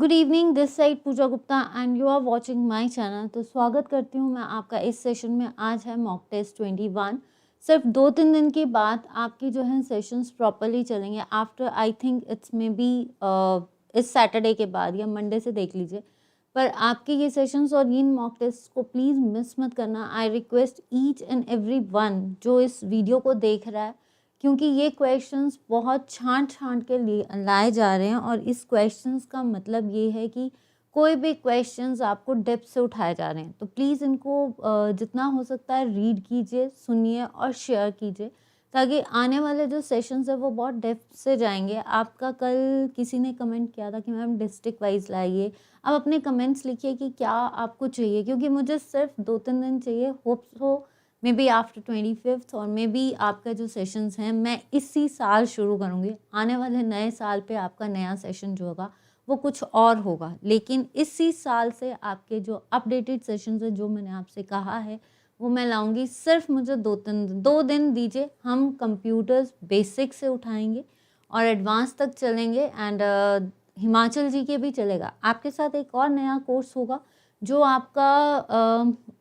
Good evening, this side Pooja Gupta and you are watching my channel. तो स्वागत करती हूँ मैं आपका इस सेशन में। आज है मॉक टेस्ट 21। सिर्फ 2-3 दिन के बाद आपकी जो है सेशंस प्रॉपरली चलेंगे। After I think it's may be इस सैटरडे के बाद या मंडे से देख लीजिए। पर आपके ये सेशंस और इन मॉक टेस्ट को प्लीज़ मिस मत करना। I request each and every one जो इस वीडियो को देख रहा है, क्योंकि ये क्वेश्चंस बहुत छांट छांट के लिए लाए जा रहे हैं और इस क्वेश्चंस का मतलब ये है कि कोई भी क्वेश्चंस आपको डेप्थ से उठाए जा रहे हैं। तो प्लीज़ इनको जितना हो सकता है रीड कीजिए, सुनिए और शेयर कीजिए, ताकि आने वाले जो सेशंस है वो बहुत डेप्थ से जाएंगे। आपका कल किसी ने कमेंट किया था कि मैम डिस्ट्रिक्ट वाइज लाइए। आप अपने कमेंट्स लिखिए कि क्या आपको चाहिए, क्योंकि मुझे सिर्फ 2-3 दिन चाहिए। होप्स हो मे बी आफ्टर 25th और मे बी आपका जो सेशंस हैं मैं इसी साल शुरू करूँगी। आने वाले नए साल पे आपका नया सेशन जो होगा वो कुछ और होगा, लेकिन इसी साल से आपके जो अपडेटेड सेशंस हैं जो मैंने आपसे कहा है वो मैं लाऊंगी। सिर्फ मुझे 2 दिन दीजिए। हम कंप्यूटर्स बेसिक से उठाएंगे और एडवांस तक चलेंगे एंड हिमाचल जी के भी चलेगा। आपके साथ एक और नया कोर्स होगा जो आपका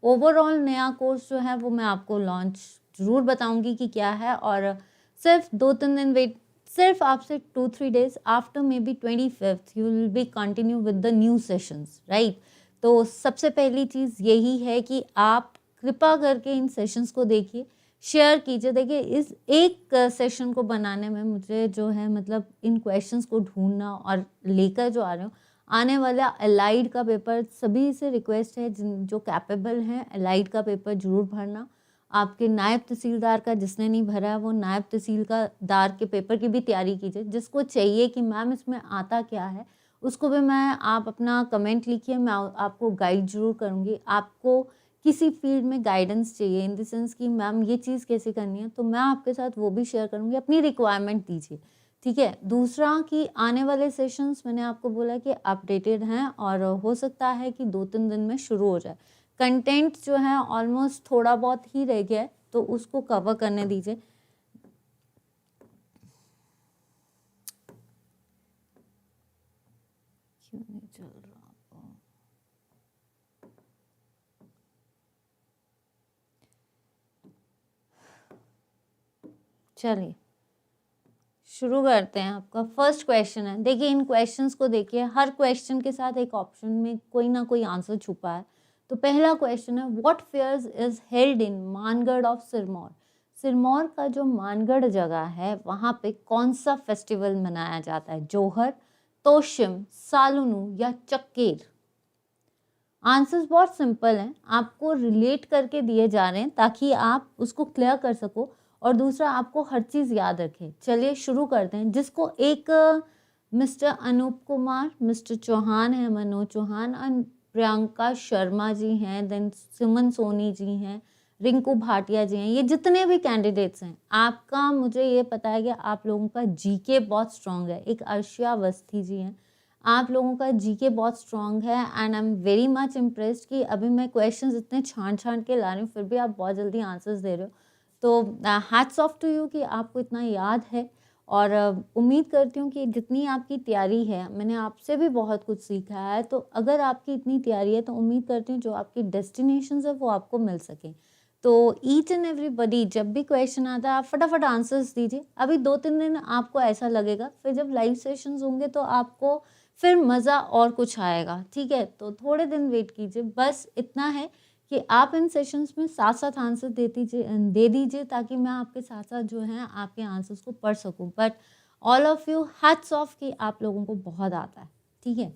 ओवरऑल नया कोर्स जो है वो मैं आपको लॉन्च ज़रूर बताऊंगी कि क्या है। और सिर्फ 2-3 दिन वेट, सिर्फ आपसे 2-3 days after may be 25th you will be continue with the new sessions, right. तो सबसे पहली चीज़ यही है कि आप कृपा करके इन सेशंस को देखिए, शेयर कीजिए। देखिए इस एक सेशन को बनाने में मुझे जो है मतलब इन क्वेश्चंस को ढूंढना और लेकर जो आ रहे हो, आने वाला अलाइड का पेपर सभी से रिक्वेस्ट है जिन जो कैपेबल हैं अलाइड का पेपर जरूर भरना। आपके नायब तहसीलदार का जिसने नहीं भरा है वो नायब तहसीलदार के पेपर की भी तैयारी कीजिए। जिसको चाहिए कि मैम इसमें आता क्या है उसको भी मैं, आप अपना कमेंट लिखिए, मैं आपको गाइड जरूर करूँगी। आपको किसी फील्ड में गाइडेंस चाहिए इन द सेंस कि मैम ये चीज़ कैसे करनी है, तो मैं आपके साथ वो भी शेयर करूँगी। अपनी रिक्वायरमेंट दीजिए, ठीक है। दूसरा कि आने वाले सेशंस मैंने आपको बोला कि अपडेटेड हैं और हो सकता है कि 2-3 दिन में शुरू हो जाए। कंटेंट जो है ऑलमोस्ट थोड़ा बहुत ही रह गया है तो उसको कवर करने दीजिए। क्यों नहीं चल रहा? चलिए शुरू करते हैं। आपका फर्स्ट क्वेश्चन है, देखिए इन क्वेश्चंस को देखिए, हर क्वेश्चन के साथ एक ऑप्शन में कोई ना कोई आंसर छुपा है। तो पहला क्वेश्चन है, what fairs is held in Mangarh of Sirmaur. Sirmaur का जो मानगढ़ जगह है वहाँ पे कौन सा फेस्टिवल मनाया जाता है? जोहर, तोशिम, सालुनु या चक्केर? आंसर्स बहुत सिंपल हैं, आपको रिलेट करके दिए जा रहे हैं ताकि आप उसको क्लियर कर सको और दूसरा आपको हर चीज़ याद रखें। चलिए शुरू करते हैं। जिसको एक मिस्टर अनूप कुमार, मिस्टर चौहान है, मनोज चौहान और प्रियंका शर्मा जी हैं, देन सुमन सोनी जी हैं, रिंकू भाटिया जी हैं, ये जितने भी कैंडिडेट्स हैं, आपका मुझे ये पता है कि आप लोगों का जीके बहुत स्ट्रांग है। एक अर्शिया अवस्थी जी हैं, आप लोगों का जीके बहुत स्ट्रांग है and I am very much impressed कि अभी मैं क्वेश्चंस इतने छांट छांट के ला रही हूँ फिर भी आप बहुत जल्दी आंसर्स दे रहे हो। तो हैट्स ऑफ टू यू कि आपको इतना याद है। और उम्मीद करती हूँ कि जितनी आपकी तैयारी है, मैंने आपसे भी बहुत कुछ सीखा है। तो अगर आपकी इतनी तैयारी है तो उम्मीद करती हूँ जो आपकी डेस्टिनेशन है वो आपको मिल सके। तो ईच एंड एवरीबडी जब भी क्वेश्चन आता है आप फटाफट आंसर्स दीजिए। अभी 2-3 दिन आपको ऐसा लगेगा, फिर जब लाइव सेशंस होंगे तो आपको फिर मज़ा और कुछ आएगा, ठीक है। तो थोड़े दिन वेट कीजिए, बस इतना है कि आप इन सेशंस में साथ साथ आंसर दे दीजिए ताकि मैं आपके साथ साथ जो है आपके आंसर्स को पढ़ सकूं। But all of you hats off कि आप लोगों को बहुत आता है, ठीक है।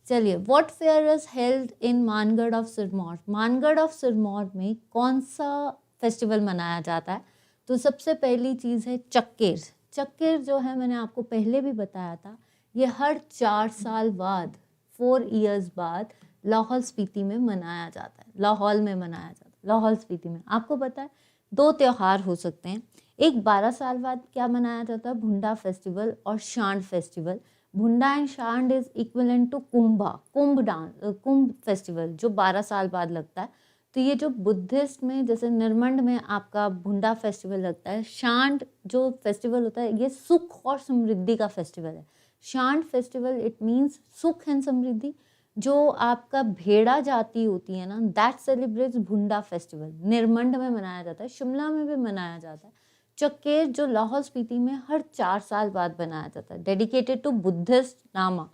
चलिए, what fair is held in Mangarh of Sirmaur. Mangarh of Sirmaur में कौन सा फेस्टिवल मनाया जाता है? तो सबसे पहली चीज़ है चक्केर। चक्केर जो है मैंने आपको पहले भी बताया था, ये हर 4 साल बाद, 4 ईयर्स बाद लाहौल स्पीति में मनाया जाता है। लाहौल में मनाया जाता है, लाहौल स्पीति में। आपको पता है 2 त्यौहार हो सकते हैं। एक 12 साल बाद क्या मनाया जाता है? भुंडा फेस्टिवल और Shand festival. Bhunda and Shand is equivalent to Kumbh festival जो 12 साल बाद लगता है। तो ये जो बुद्धिस्ट में जैसे निर्मंड में आपका भुंडा फेस्टिवल लगता है, शांड जो फेस्टिवल होता है ये सुख और समृद्धि का फेस्टिवल है। शांत फेस्टिवल इट मीन्स सुख एंड समृद्धि। जो आपका भेड़ा जाति होती है ना, दैट सेलिब्रेट्स भुंडा फेस्टिवल, निरमंड में मनाया जाता है, शिमला में भी मनाया जाता है। चकेर जो लाहौल स्पीति में हर 4 साल बाद बनाया जाता है, डेडिकेटेड टू बुद्धिस्ट नामा,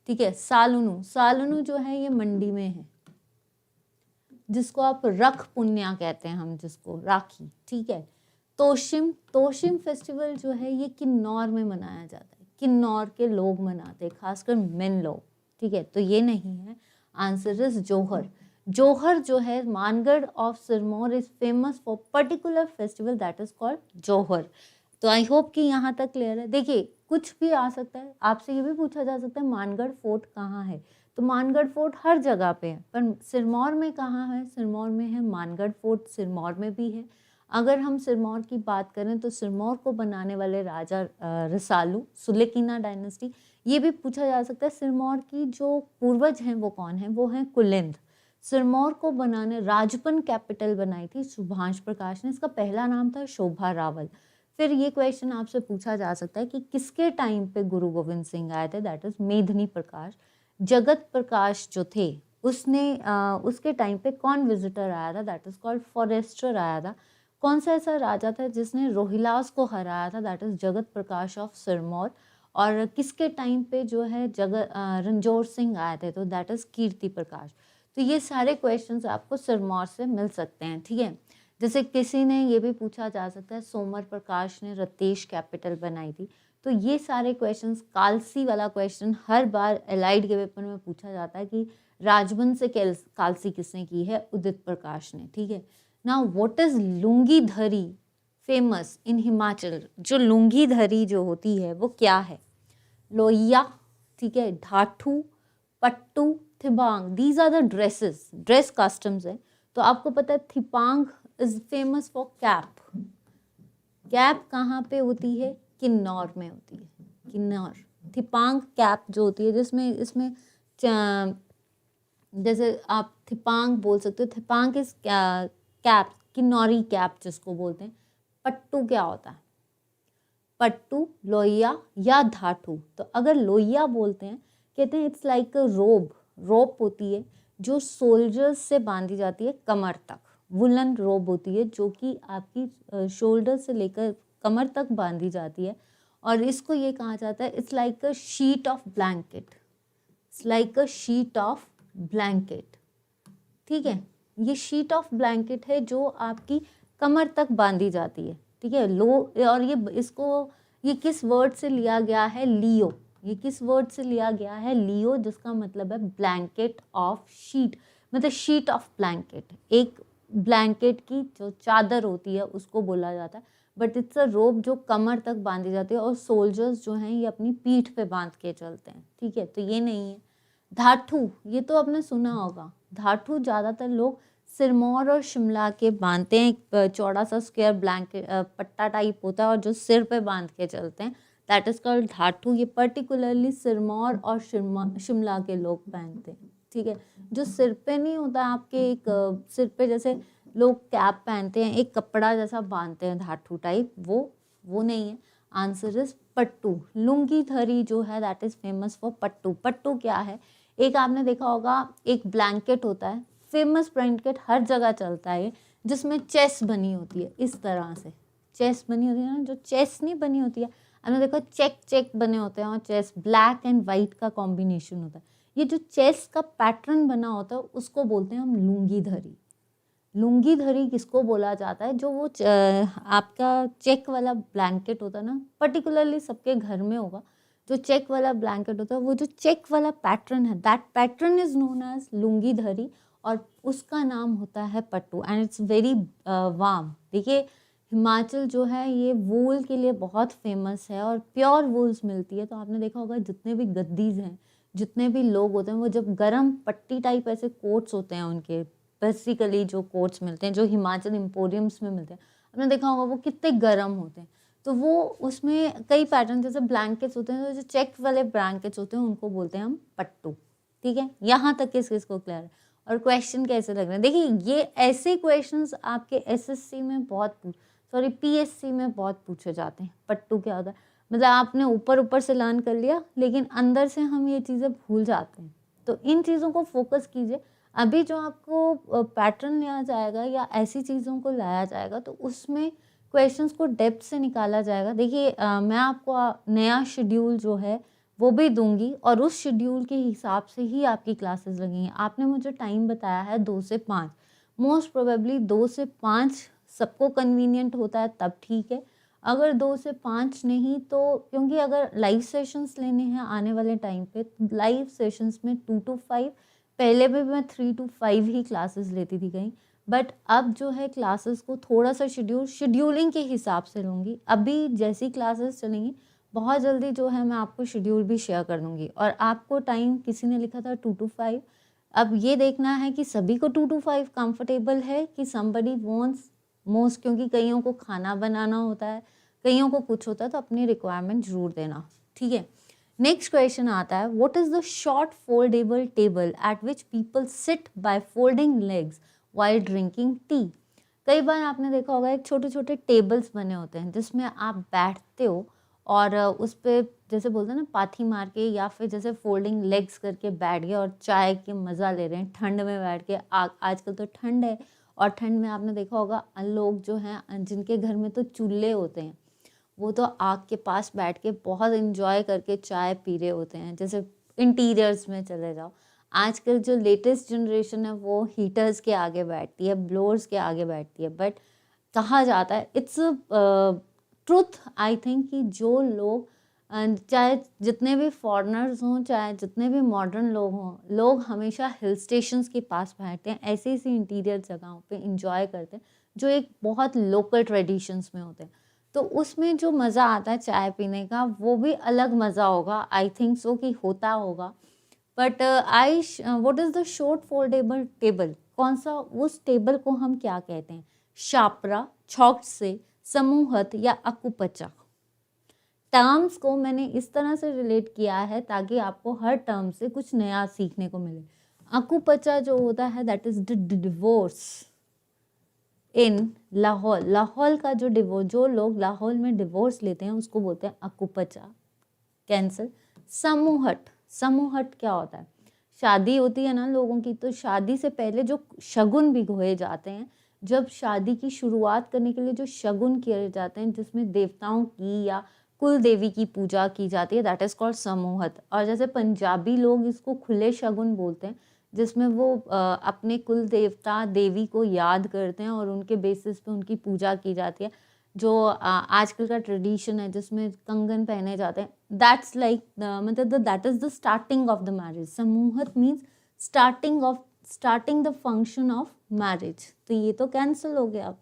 ठीक है। सालुनु, सालुनु जो है ये मंडी में है, जिसको आप रख पुण्या कहते हैं, हम जिसको राखी, ठीक है। तोशिम, तोशिम फेस्टिवल जो है ये किन्नौर में मनाया जाता है, किन्नौर के लोग मनाते हैं, खासकर मेन लोग, ठीक है। तो ये नहीं है, आंसर इज जोहर। जोहर जो है Mangarh of Sirmaur is famous for particular festival that is called Johar. तो आई होप कि यहाँ तक क्लियर है। देखिए कुछ भी आ सकता है, आपसे ये भी पूछा जा सकता है मानगढ़ फोर्ट कहाँ है, तो मानगढ़ फोर्ट हर जगह पे है, पर सिरमौर में कहाँ है, सिरमौर में है मानगढ़ फोर्ट, सिरमौर में भी है। अगर हम सिरमौर की बात करें तो सिरमौर को बनाने वाले राजा रसालू, सुलेकीना डायनेस्टी, ये भी पूछा जा सकता है। सिरमौर की जो पूर्वज हैं वो कौन है, वो हैं कुलिंद। सिरमौर को बनाने राजपन कैपिटल बनाई थी सुभाष प्रकाश ने, इसका पहला नाम था शोभा रावल। फिर ये क्वेश्चन आपसे पूछा जा सकता है कि किसके टाइम पे गुरु गोविंद सिंह आए थे, दैट इज मेदिनी प्रकाश। जगत प्रकाश जो थे उसने उसके टाइम पे कौन विजिटर आया था, दैट इज कॉल्ड फॉरेस्टर आया था। कौन सा ऐसा राजा था जिसने रोहिलास को हराया था, that is Jagat Prakash of Sirmaur. और किसके टाइम पे जो है रणजोर सिंह आए थे, तो दैट इज कीर्ति प्रकाश। तो ये सारे क्वेश्चंस आपको सिरमौर से मिल सकते हैं, ठीक है। जैसे किसी ने ये भी पूछा जा सकता है सोमर प्रकाश ने रतेश कैपिटल बनाई थी। तो ये सारे क्वेश्चंस, कालसी वाला क्वेश्चन हर बार एलाइड के पेपर में पूछा जाता है कि राजबंद से कालसी किसने की है, उदित प्रकाश ने, ठीक है। Now what is Lungidhari famous in Himachal, जो लुंगीधरी जो होती है वो क्या है, लोहिया, ठीक है, dhatu, pattu, thipang, these are the dresses, dress customs है। तो आपको पता है thipang is famous for cap. Cap कहाँ पे होती है, किन्नौर में होती है, किन्नौर। थिपांग कैप जो होती है जिसमें इसमें जैसे आप थिपांग बोल सकते हो, थिपांग इज कैप, किन्नौरी कैप जिसको बोलते हैं। पट्टू क्या होता है, पट्टू, लोहिया या धाटू। तो अगर लोहिया बोलते हैं, कहते हैं इट्स लाइक अ रोब, रोप होती है जो सोल्जर्स से बांधी जाती है कमर तक, वुलन रोब होती है जो कि आपकी शोल्डर से लेकर कमर तक बांधी जाती है। और इसको ये कहा जाता है it's like a sheet of blanket, it's like a sheet of blanket, ठीक है। ये शीट ऑफ ब्लैंकेट है जो आपकी कमर तक बांधी जाती है, ठीक है। लो, और ये किस वर्ड से लिया गया है, लियो। ये किस वर्ड से लिया गया है, लियो, जिसका मतलब है ब्लैंकेट ऑफ शीट, मतलब शीट ऑफ ब्लैंकेट। एक ब्लैंकेट की जो चादर होती है उसको बोला जाता है, बट इट्स अ रोप जो कमर तक बांधी जाती है और सोल्जर्स जो हैं ये अपनी पीठ पे बांध के चलते हैं, ठीक है। तो ये नहीं है। धाठू, ये तो आपने सुना होगा, धाठू ज़्यादातर लोग सिरमौर और शिमला के बांधते हैं, एक चौड़ा सा स्क्वायर ब्लैंकेट पट्टा टाइप होता है और जो सिर पे बांध के चलते हैं, दैट इज कॉल्ड धाठू। ये पर्टिकुलरली सिरमौर और शिमला के लोग पहनते हैं, ठीक है। जो सिर पे नहीं होता आपके, एक सिर पे जैसे लोग कैप पहनते हैं, एक कपड़ा जैसा बांधते हैं धाठू टाइप, वो नहीं है। आंसर इज पट्टू। लुंगीधरी जो है दैट इज फेमस फॉर पट्टू। पट्टू क्या है, एक आपने देखा होगा एक ब्लैंकेट होता है, फेमस ब्लैंकेट हर जगह चलता है, जिसमें चेस बनी होती है, इस तरह से चेस बनी होती है ना, जो चेस नहीं बनी होती है, हमने देखा चेक चेक बने होते हैं और चेस ब्लैक एंड वाइट का कॉम्बिनेशन होता है। ये जो चेस का पैटर्न बना होता है उसको बोलते हैं हम लुंगीधरी। लुंगीधरी किसको बोला जाता है, जो वो आपका चेक वाला ब्लैंकेट होता है ना, पर्टिकुलरली सबके घर में होगा, जो चेक वाला ब्लैंकेट होता है, वो जो चेक वाला पैटर्न है, that pattern is known as Lungidhari और उसका नाम होता है pattu and it's very warm. देखिए हिमाचल जो है ये वूल के लिए बहुत फेमस है और प्योर वूल्स मिलती है। तो आपने देखा होगा जितने भी गद्दीज हैं, जितने भी लोग होते हैं, वो जब गर्म पट्टी टाइप ऐसे कोट्स होते हैं उनके, बेसिकली जो कोट्स मिलते हैं जो हिमाचल एम्पोरियम्स में मिलते हैं, आपने देखा होगा वो कितने गर्म होते हैं। तो वो उसमें कई पैटर्न जैसे ब्लैंकेट्स होते हैं, तो जो चेक वाले ब्लैंकेट्स होते हैं उनको बोलते हैं हम पट्टू, ठीक है। यहाँ तक किस किस को क्लियर है। और क्वेश्चन कैसे लग रहे हैं, देखिए ये ऐसे क्वेश्चंस आपके एसएससी में बहुत पीएससी में बहुत पूछे जाते हैं। पट्टू क्या होता है, मतलब आपने ऊपर ऊपर से लर्न कर लिया, लेकिन अंदर से हम ये चीज़ें भूल जाते हैं। तो इन चीज़ों को फोकस कीजिए। अभी जो आपको पैटर्न लिया जाएगा या ऐसी चीज़ों को लाया जाएगा, तो उसमें क्वेश्चंस को डेप्थ से निकाला जाएगा। देखिए मैं आपको नया शेड्यूल जो है वो भी दूंगी, और उस शेड्यूल के हिसाब से ही आपकी क्लासेस लगेंगी। आपने मुझे टाइम बताया है 2 से 5, मोस्ट प्रोबेबली 2 से 5 सबको कन्वीनियंट होता है तब ठीक है। अगर 2 से 5 नहीं तो, क्योंकि अगर लाइव सेशंस लेने हैं आने वाले टाइम पे, लाइव सेशंस में 2 to 5, पहले भी मैं 3 to 5 ही क्लासेस लेती थी कहीं, बट अब जो है क्लासेस को थोड़ा सा शेड्यूलिंग के हिसाब से लूँगी। अभी जैसी क्लासेस चलेंगी बहुत जल्दी जो है मैं आपको शेड्यूल भी शेयर कर दूँगी। और आपको टाइम किसी ने लिखा था 2 to 5, अब ये देखना है कि सभी को 2 to 5 कंफर्टेबल है कि समबडी वांट्स मोस्ट, क्योंकि कईयों को खाना बनाना होता है, कईयों को कुछ होता है, तो अपनी रिक्वायरमेंट जरूर देना, ठीक है। नेक्स्ट क्वेश्चन आता है, what is the short foldable table eight which people sit by folding legs while drinking tea. कई बार आपने देखा होगा एक छोटे छोटे टेबल्स बने होते हैं जिसमें आप बैठते हो और उस पर जैसे बोलते हैं ना पाथी मार के, या फिर जैसे फोल्डिंग लेग्स करके बैठ गए और चाय के मज़ा ले रहे हैं ठंड में बैठ के। आजकल तो ठंड है, और ठंड में आपने देखा होगा लोग जो हैं जिनके घर में तो चूल्हे होते हैं, वो तो आग के पास बैठ के बहुत इंजॉय करके चाय पी रहे होते हैं। जैसे इंटीरियर्स में चले जाओ, आजकल जो लेटेस्ट जनरेशन है वो हीटर्स के आगे बैठती है, ब्लोअर्स के आगे बैठती है, बट कहा जाता है, इट्स ट्रुथ आई थिंक, कि जो लोग चाहे जितने भी फॉरेनर्स हों, चाहे जितने भी मॉडर्न लोग हों, लोग हमेशा हिल स्टेशंस के पास बैठते हैं, ऐसी ऐसी इंटीरियर जगहों पे इंजॉय करते हैं जो एक बहुत लोकल ट्रेडिशंस में होते हैं। तो उसमें जो मज़ा आता है चाय पीने का, वो भी अलग मज़ा होगा, आई थिंक सो कि होता होगा। But what is the short foldable table, कौन सा, उस टेबल को हम क्या कहते हैं? शापरा, छौक से, समूहत या अकुपचा। टर्म्स को मैंने इस तरह से रिलेट किया है ताकि आपको हर टर्म से कुछ नया सीखने को मिले। अकुपचा जो होता है दैट इज द डिवोर्स इन लाहौल। लाहौल का जो डिवोर्स, जो लोग लाहौल में डिवोर्स लेते हैं उसको बोलते हैं अकुपचा, कैंसल। समूहट, समूहट क्या होता है? शादी होती है ना लोगों की, तो शादी से पहले जो शगुन भिगोए जाते हैं, जब शादी की शुरुआत करने के लिए जो शगुन किए जाते हैं जिसमें देवताओं की या कुल देवी की पूजा की जाती है, दैट इज कॉल्ड समूहत। और जैसे पंजाबी लोग इसको खुले शगुन बोलते हैं, जिसमें वो अपने कुल देवता देवी को याद करते हैं और उनके बेसिस पे उनकी पूजा की जाती है। जो आजकल का ट्रेडिशन है जिसमें कंगन पहने जाते हैं, दैट्स लाइक मतलब that is the starting of the marriage. Samuhat means starting the function of marriage. तो ये तो कैंसिल हो गया अब,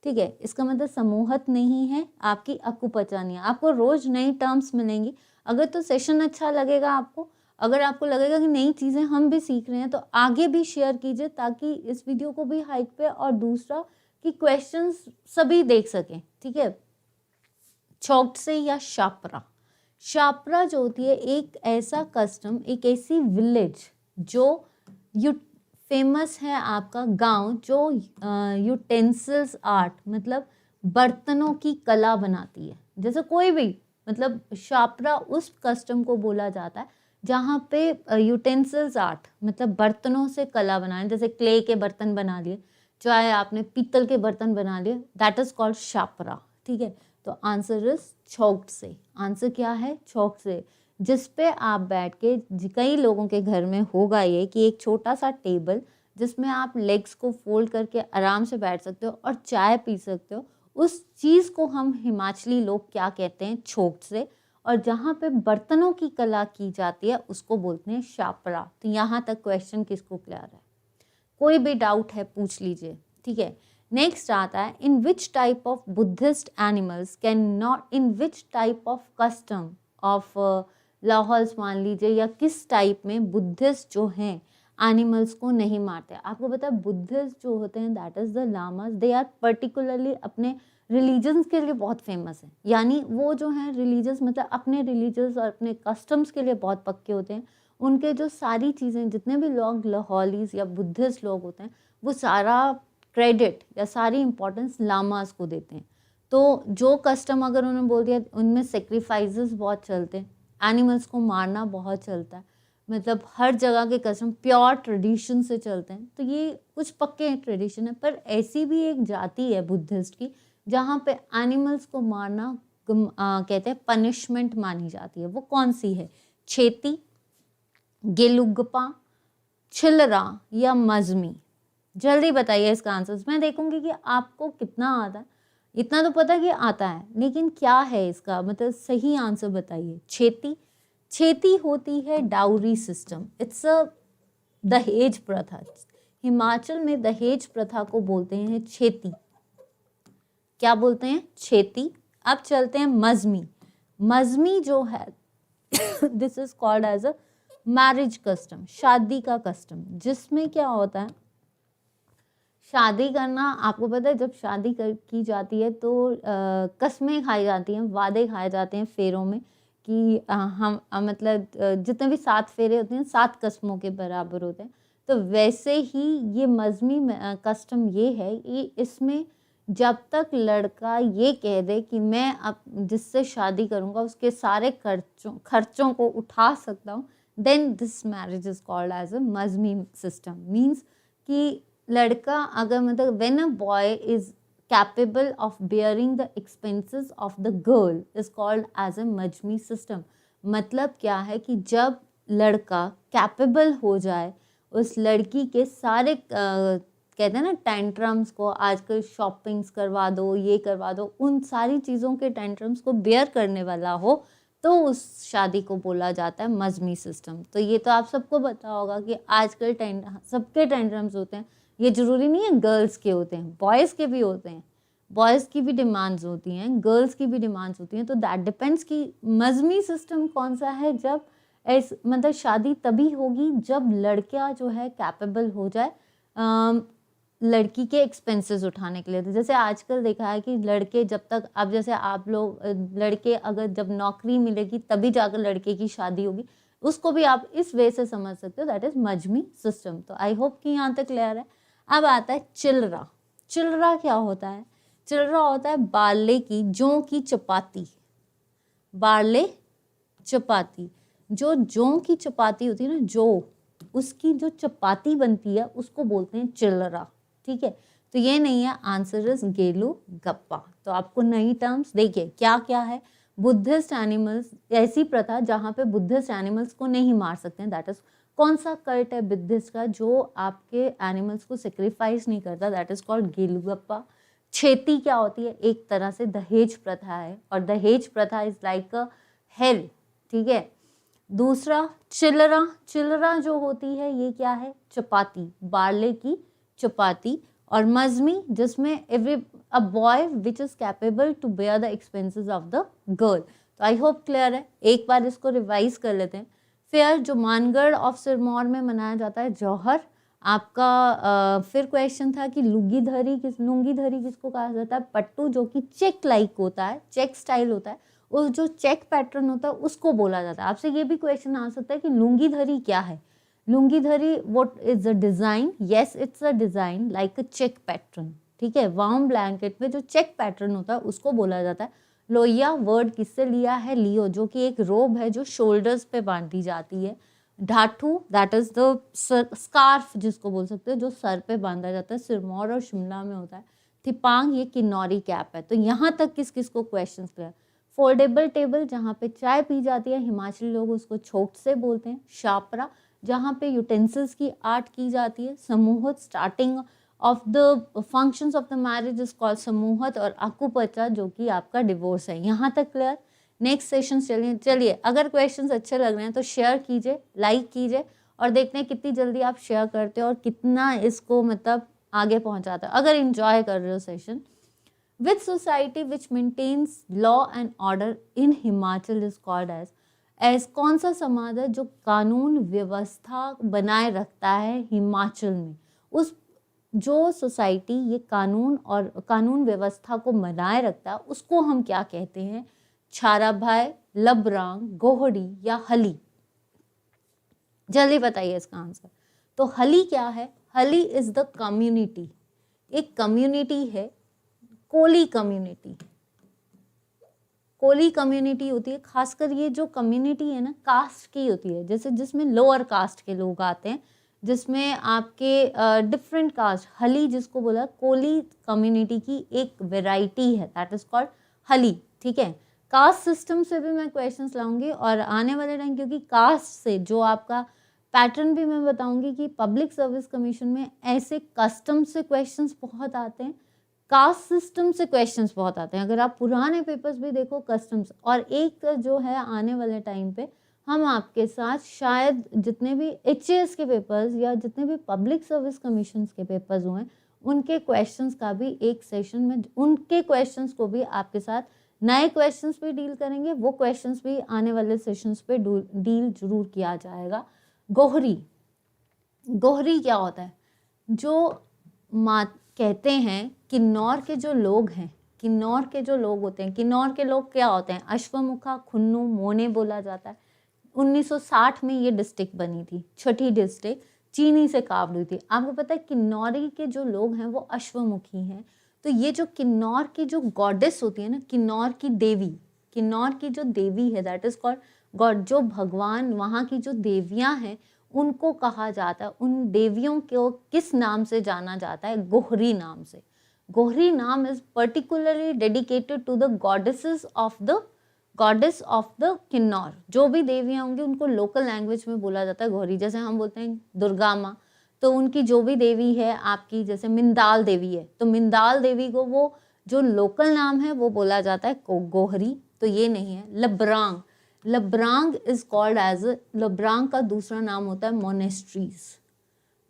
ठीक है। इसका मतलब समूहत नहीं है, आपकी अकुपचा नहीं है। आपको रोज नई टर्म्स मिलेंगी। अगर तो सेशन अच्छा लगेगा आपको, अगर आपको लगेगा कि नई चीज़ें हम भी सीख रहे हैं, तो आगे भी शेयर कीजिए ताकि इस वीडियो को भी हाइक पे, और दूसरा कि क्वेश्चंस सभी देख सकें, ठीक है। चौक से या शापरा, शापरा जो होती है एक ऐसा कस्टम, एक ऐसी विलेज जो फेमस है आपका गांव, जो यूटेंसिल्स आर्ट मतलब बर्तनों की कला बनाती है। जैसे कोई भी मतलब शापरा उस कस्टम को बोला जाता है जहाँ पे यूटेंसिल्स आर्ट मतलब बर्तनों से कला बनाए, जैसे क्ले के बर्तन बना लिए, चाहे आपने पीतल के बर्तन बना लिए, दैट इज कॉल्ड शापरा, ठीक है। तो आंसर इज चौक से। आंसर क्या है? चौक से, जिस पे आप बैठ के, कई लोगों के घर में होगा ये कि एक छोटा सा टेबल जिसमें आप लेग्स को फोल्ड करके आराम से बैठ सकते हो और चाय पी सकते हो, उस चीज़ को हम हिमाचली लोग क्या कहते हैं? छोक से। और जहाँ पे बर्तनों की कला की जाती है उसको बोलते हैं शापरा। तो यहाँ तक क्वेश्चन किसको क्लियर है? कोई भी डाउट है पूछ लीजिए, ठीक है। नेक्स्ट आता है, in which type of Buddhist animals can not, in which type of custom of Lahauls मान लीजिए, या किस टाइप में बुद्धिस्ट जो हैं एनिमल्स को नहीं मारते। आपको पता है बुद्धिस्ट जो होते हैं that is the lamas, they are particularly अपने रिलीजन्स के लिए बहुत फेमस है। यानी वो जो हैं रिलीजियस मतलब अपने रिलीजियस और अपने कस्टम्स के लिए बहुत पक्के होते हैं। उनके जो सारी चीज़ें, जितने भी लोग लाहौलीज या बुद्धिस्ट लोग होते हैं, वो सारा क्रेडिट या सारी इंपॉर्टेंस लामास को देते हैं। तो जो कस्टम अगर उन्होंने बोल दिया, उनमें सेक्रीफाइसेस बहुत चलते हैं, एनिमल्स को मारना बहुत चलता है, मतलब हर जगह के कस्टम प्योर ट्रेडिशन से चलते हैं। तो ये कुछ पक्के ट्रेडिशन है। पर ऐसी भी एक जाति है बुद्धिस्ट की जहाँ पे एनिमल्स को मारना कहते हैं पनिशमेंट मानी जाती है। वो कौन सी है? छेती, गेलुगपा, छिलरा या मजमी? जल्दी बताइए इसका आंसर। मैं देखूंगी कि आपको कितना आता है। इतना तो पता कि आता है, लेकिन क्या है इसका मतलब सही आंसर बताइए। छेती, छेती होती है डाउरी सिस्टम। इट्स अ दहेज प्रथा। हिमाचल में दहेज प्रथा को बोलते हैं छेती। क्या बोलते हैं? छेती। अब चलते हैं मजमी। मजमी जो है this is called as a marriage custom, शादी का कस्टम, जिसमें क्या होता है, शादी करना, आपको पता है जब शादी की जाती है तो कस्में खाई जाती हैं, वादे खाए जाते हैं फेरों में कि हम मतलब जितने भी 7 फेरे होते हैं 7 कस्मों के बराबर होते हैं। तो वैसे ही ये मजमी कस्टम ये है कि इसमें जब तक लड़का ये कह दे कि मैं अब जिससे शादी करूँगा उसके सारे खर्चों को उठा सकता हूँ, then this marriage is called as a majmi system. Means कि लड़का अगर मतलब when a boy is capable of bearing the expenses of the girl is called as a majmi system. मतलब क्या है कि जब लड़का कैपेबल हो जाए उस लड़की के सारे कहते हैं ना टेंट्रम्स को, आजकल शॉपिंग्स करवा दो, ये करवा दो, उन सारी चीज़ों के टेंट्रम्स को बेयर करने वाला हो, तो उस शादी को बोला जाता है मजमी सिस्टम। तो ये तो आप सबको पता होगा कि आजकल सबके टेंट्रम्स होते हैं। ये जरूरी नहीं है गर्ल्स के होते हैं, बॉयज़ के भी होते हैं। बॉयज़ की भी डिमांड्स होती हैं, गर्ल्स की भी डिमांड्स होती हैं। तो दैट डिपेंड्स कि मजमी सिस्टम कौन सा है। जब मतलब शादी तभी होगी जब लड़का जो है कैपेबल हो जाए लड़की के एक्सपेंसेस उठाने के लिए। तो जैसे आजकल देखा है कि लड़के जब तक, अब जैसे आप लोग लड़के अगर जब नौकरी मिलेगी तभी जाकर लड़के की शादी होगी, उसको भी आप इस वे से समझ सकते हो, दैट इज मजमी सिस्टम। तो आई होप कि यहाँ तक क्लियर है। अब आता है चिलरा। चिलरा क्या होता है? चिलरा होता है बारले की, जौ की चपाती। बारले चपाती, जो जौ की चपाती होती है ना, जो उसकी जो चपाती बनती है उसको बोलते हैं चिलरा। ठीक है, तो ये नहीं है, आंसर इज गेलू गप्पा। तो आपको नई टर्म्स देखिए क्या क्या है। बुद्धिस्ट एनिमल्स, ऐसी प्रथा जहाँ पे बुद्धिस्ट एनिमल्स को नहीं मार सकते हैं, दैट इज कौन सा कल्ट है बुद्धिस्ट का जो आपके एनिमल्स को सेक्रीफाइस नहीं करता, दैट इज कॉल्ड गेलू गप्पा। छेती क्या होती है? एक तरह से दहेज प्रथा है, और दहेज प्रथा इज लाइक अ हेल। ठीक है। दूसरा चिलरा। चिलरा जो होती है ये क्या है? चपाती, बारले की चपाती। और मजमी जिसमें a boy which is capable to bear the expenses of the girl. तो आई होप क्लियर है। एक बार इसको रिवाइज कर लेते हैं। फिर जो मानगढ़ ऑफ सिरमौर में मनाया जाता है जौहर। आपका फिर क्वेश्चन था कि लुंगी धरी किसको कहा जाता है? पट्टू, जो कि चेक लाइक होता है, चेक स्टाइल होता है, उस जो चेक पैटर्न होता है उसको बोला जाता है। आपसे ये भी क्वेश्चन आ सकता है कि लुंगी धरी क्या है? लुंगी धरी what is a design? Yes, it's a design like a check pattern. ठीक है, वार्म ब्लैंकेट में जो चेक पैटर्न होता है उसको बोला जाता है। लोहिया वर्ड किससे लिया है? लियो, जो कि एक रोब है जो शोल्डर्स पे बांधी जाती है। ढाठू, दैट इज द स्कार्फ जिसको बोल सकते हो, जो सर पे बांधा जाता है, सिरमौर और शिमला में होता है। थिपांग, ये किन्नौरी कैप है। तो यहाँ तक किस किस को क्वेश्चन क्लियर? फोल्डेबल टेबल, जहाँ पे चाय पी जाती है, हिमाचली लोग उसको छोट से बोलते हैं। शापरा, जहाँ पे यूटेंसिल्स की आर्ट की जाती है। Samuhat, starting of the functions of the marriage is called samuhat. और अकुपचा, जो कि आपका डिवोर्स है। यहाँ तक क्लियर? नेक्स्ट सेशन चलिए अगर क्वेश्चंस अच्छे लग रहे हैं तो शेयर कीजिए, लाइक कीजिए, और देखते हैं कितनी जल्दी आप शेयर करते हो और कितना इसको मतलब आगे पहुंचाते हो। अगर इंजॉय कर रहे हो session. Which society which maintains law and order in Himachal is called as कौन सा समाज है जो कानून व्यवस्था बनाए रखता है हिमाचल में? उस जो सोसाइटी ये कानून व्यवस्था को बनाए रखता है उसको हम क्या कहते हैं? छाराभाई, लबरांग, गोहड़ी या हली? जल्दी बताइए इसका आंसर। तो हली क्या है? हली इज द कम्युनिटी, एक कम्युनिटी है, कोली कम्युनिटी। कोली कम्युनिटी होती है, खासकर ये जो कम्युनिटी है ना कास्ट की होती है, जैसे जिसमें लोअर कास्ट के लोग आते हैं, जिसमें आपके डिफरेंट कास्ट, हली जिसको बोला, कोली कम्युनिटी की एक वेराइटी है, दैट इज कॉल्ड हली। ठीक है, कास्ट सिस्टम से भी मैं क्वेश्चंस लाऊंगी और आने वाले टाइम, क्योंकि कास्ट से जो आपका पैटर्न भी मैं बताऊंगी कि पब्लिक सर्विस कमीशन में ऐसे कस्टम से क्वेश्चंस बहुत आते हैं, कास्ट सिस्टम से क्वेश्चंस बहुत आते हैं। अगर आप पुराने पेपर्स भी देखो कस्टम्स, और एक जो है आने वाले टाइम पे हम आपके साथ शायद जितने भी HAS के पेपर्स या जितने भी पब्लिक सर्विस कमीशन के पेपर्स हुए उनके क्वेश्चंस का भी एक सेशन में उनके क्वेश्चंस को भी आपके साथ नए क्वेश्चंस पे डील करेंगे, वो क्वेश्चंस भी आने वाले सेशंस पे डील जरूर किया जाएगा। गोहरी, गोहरी क्या होता है? जो कहते हैं किन्नौर के जो लोग हैं, किन्नौर के जो लोग होते हैं, किन्नौर के लोग क्या होते हैं? अश्वमुखा, खुन्नू, मोने बोला जाता है। 1960 में ये डिस्ट्रिक्ट बनी थी, छठी डिस्ट्रिक्ट चीनी से काव्ड हुई थी। आपको पता है किन्नौरी के जो लोग हैं वो अश्वमुखी हैं। तो ये जो किन्नौर की जो गॉडेस होती है ना, किन्नौर की देवी, किन्नौर की जो देवी है दैट इज कॉल्ड गॉड, जो भगवान वहाँ की जो देवियाँ हैं उनको कहा जाता है, उन देवियों को किस नाम से जाना जाता है? गोहरी नाम से। गोहरी नाम is particularly dedicated to the goddesses of the goddess of the Kinnaur. जो भी देवियाँ होंगी उनको लोकल लैंग्वेज में बोला जाता है गोहरी। जैसे हम बोलते हैं दुर्गा माँ, तो उनकी जो भी देवी है आपकी, जैसे मिंदाल देवी है, तो मिंदाल देवी को वो जो लोकल नाम है वो बोला जाता है गोहरी। तो ये नहीं है। लब्रांग, लब्रांग इज कॉल्ड एज, लब्रांग का दूसरा नाम होता है मोनेस्ट्रीज,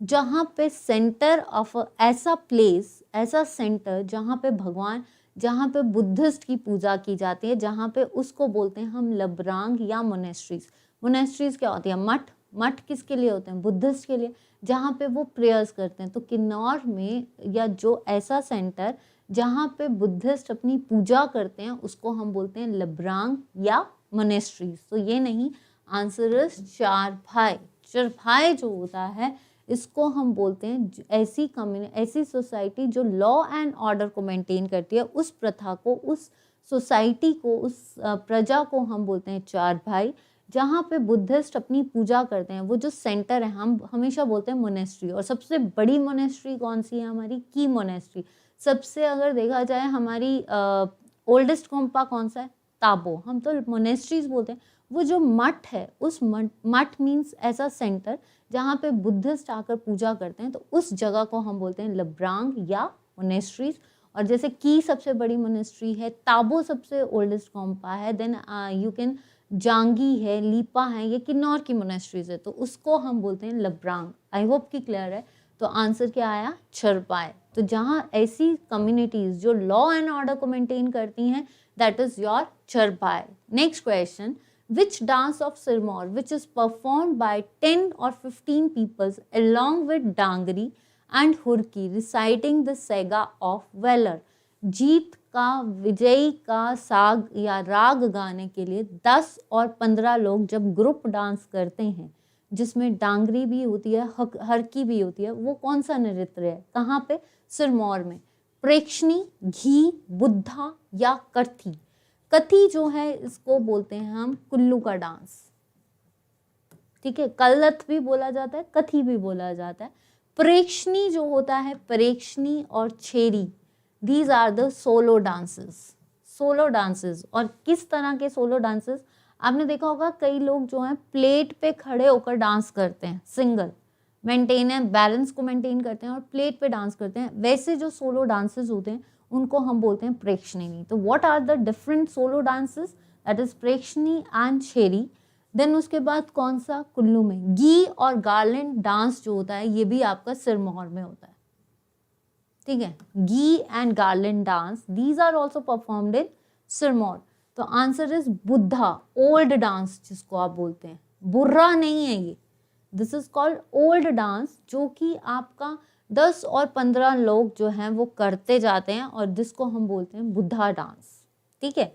जहाँ पे सेंटर ऑफ ऐसा प्लेस, ऐसा सेंटर जहाँ पे भगवान, जहाँ पे बुद्धिस्ट की पूजा की जाती है, जहाँ पे उसको बोलते हैं हम लब्रांग या मोनेस्ट्रीज। मोनेस्ट्रीज क्या होती है? मठ। मठ किसके लिए होते हैं? बुद्धिस्ट के लिए, जहाँ पे वो प्रेयर्स करते हैं। तो किन्नौर में या जो ऐसा सेंटर जहाँ पे बुद्धिस्ट अपनी पूजा करते हैं उसको हम बोलते हैं लब्रांग या मोनेस्ट्रीज। तो ये नहीं, आंसर इज चारभाई। चारभाई जो होता है इसको हम बोलते हैं ऐसी कम्युनिटी, ऐसी सोसाइटी जो लॉ एंड ऑर्डर को मेंटेन करती है, उस प्रथा को, उस सोसाइटी को, उस प्रजा को हम बोलते हैं चारभाई, जहाँ पे बुद्धिस्ट अपनी पूजा करते हैं। वो जो सेंटर है हम हमेशा बोलते हैं मोनेस्ट्री। और सबसे बड़ी मोनेस्ट्री कौन सी है? हमारी की मोनेस्ट्री। सबसे अगर देखा जाए हमारी ओल्डेस्ट गोम्पा कौन सा है? ताबो। हम तो मोनेस्ट्रीज बोलते हैं। वो जो मठ है, उस मठ मीन्स ऐसा सेंटर जहाँ पे बुद्धिस्ट आकर पूजा करते हैं, तो उस जगह को हम बोलते हैं लब्रांग या मोनेस्ट्रीज। और जैसे की सबसे बड़ी मोनेस्ट्री है, ताबो सबसे ओल्डेस्ट गोम्पा है, देन यू कैन जांगी है, लीपा है, ये किन्नौर की मोनेस्ट्रीज है, तो उसको हम बोलते हैं लब्रांग। आई होप कि क्लियर है। तो आंसर क्या आया? छरपाए। तो जहाँ ऐसी कम्युनिटीज जो लॉ एंड ऑर्डर को मेंटेन करती हैं, that is your chharpae. Next question, which dance of Sirmaur which is performed by 10 or 15 peoples along with Dangri and Hurki reciting the saga of valor। जीत का, विजयी का साग या राग गाने के लिए 10 और 15 लोग जब ग्रुप डांस करते हैं, जिसमें डांगरी भी होती है, हरकी भी होती है, वो कौन सा नृत्य है? कहाँ पे? सिरमौर में। प्रेक्षणी, घी, बुद्धा या कथी। कथी जो है इसको बोलते हैं हम कुल्लू का डांस। ठीक है, कल्लत भी बोला जाता है, कथी भी बोला जाता है। प्रेक्षणी जो होता है, प्रेक्षणी और छेरी, these are the solo dances. Solo dances. और किस तरह के सोलो डांसेस? आपने देखा होगा कई लोग जो हैं प्लेट पे खड़े होकर डांस करते हैं, सिंगल मेंटेन है, बैलेंस को मेंटेन करते हैं और प्लेट पे डांस करते हैं। वैसे जो सोलो डांसेस होते हैं उनको हम बोलते हैं प्रेक्षणी। तो what are the different solo dances? That is prekshani and chheri. Then उसके बाद कौन सा? कुल्लू में गी और गार्लैंड डांस जो होता है ये भी आपका सिरमौर में होता है। ठीक है, Gee and garland dance, these are also performed in Sirmaur. तो answer is Budha, old dance जिसको आप बोलते हैं, बुर्रा नहीं है ये। This is called old dance, जो कि आपका 10 और 15 लोग जो हैं वो करते जाते हैं और जिसको हम बोलते हैं बुद्धा डांस। ठीक है,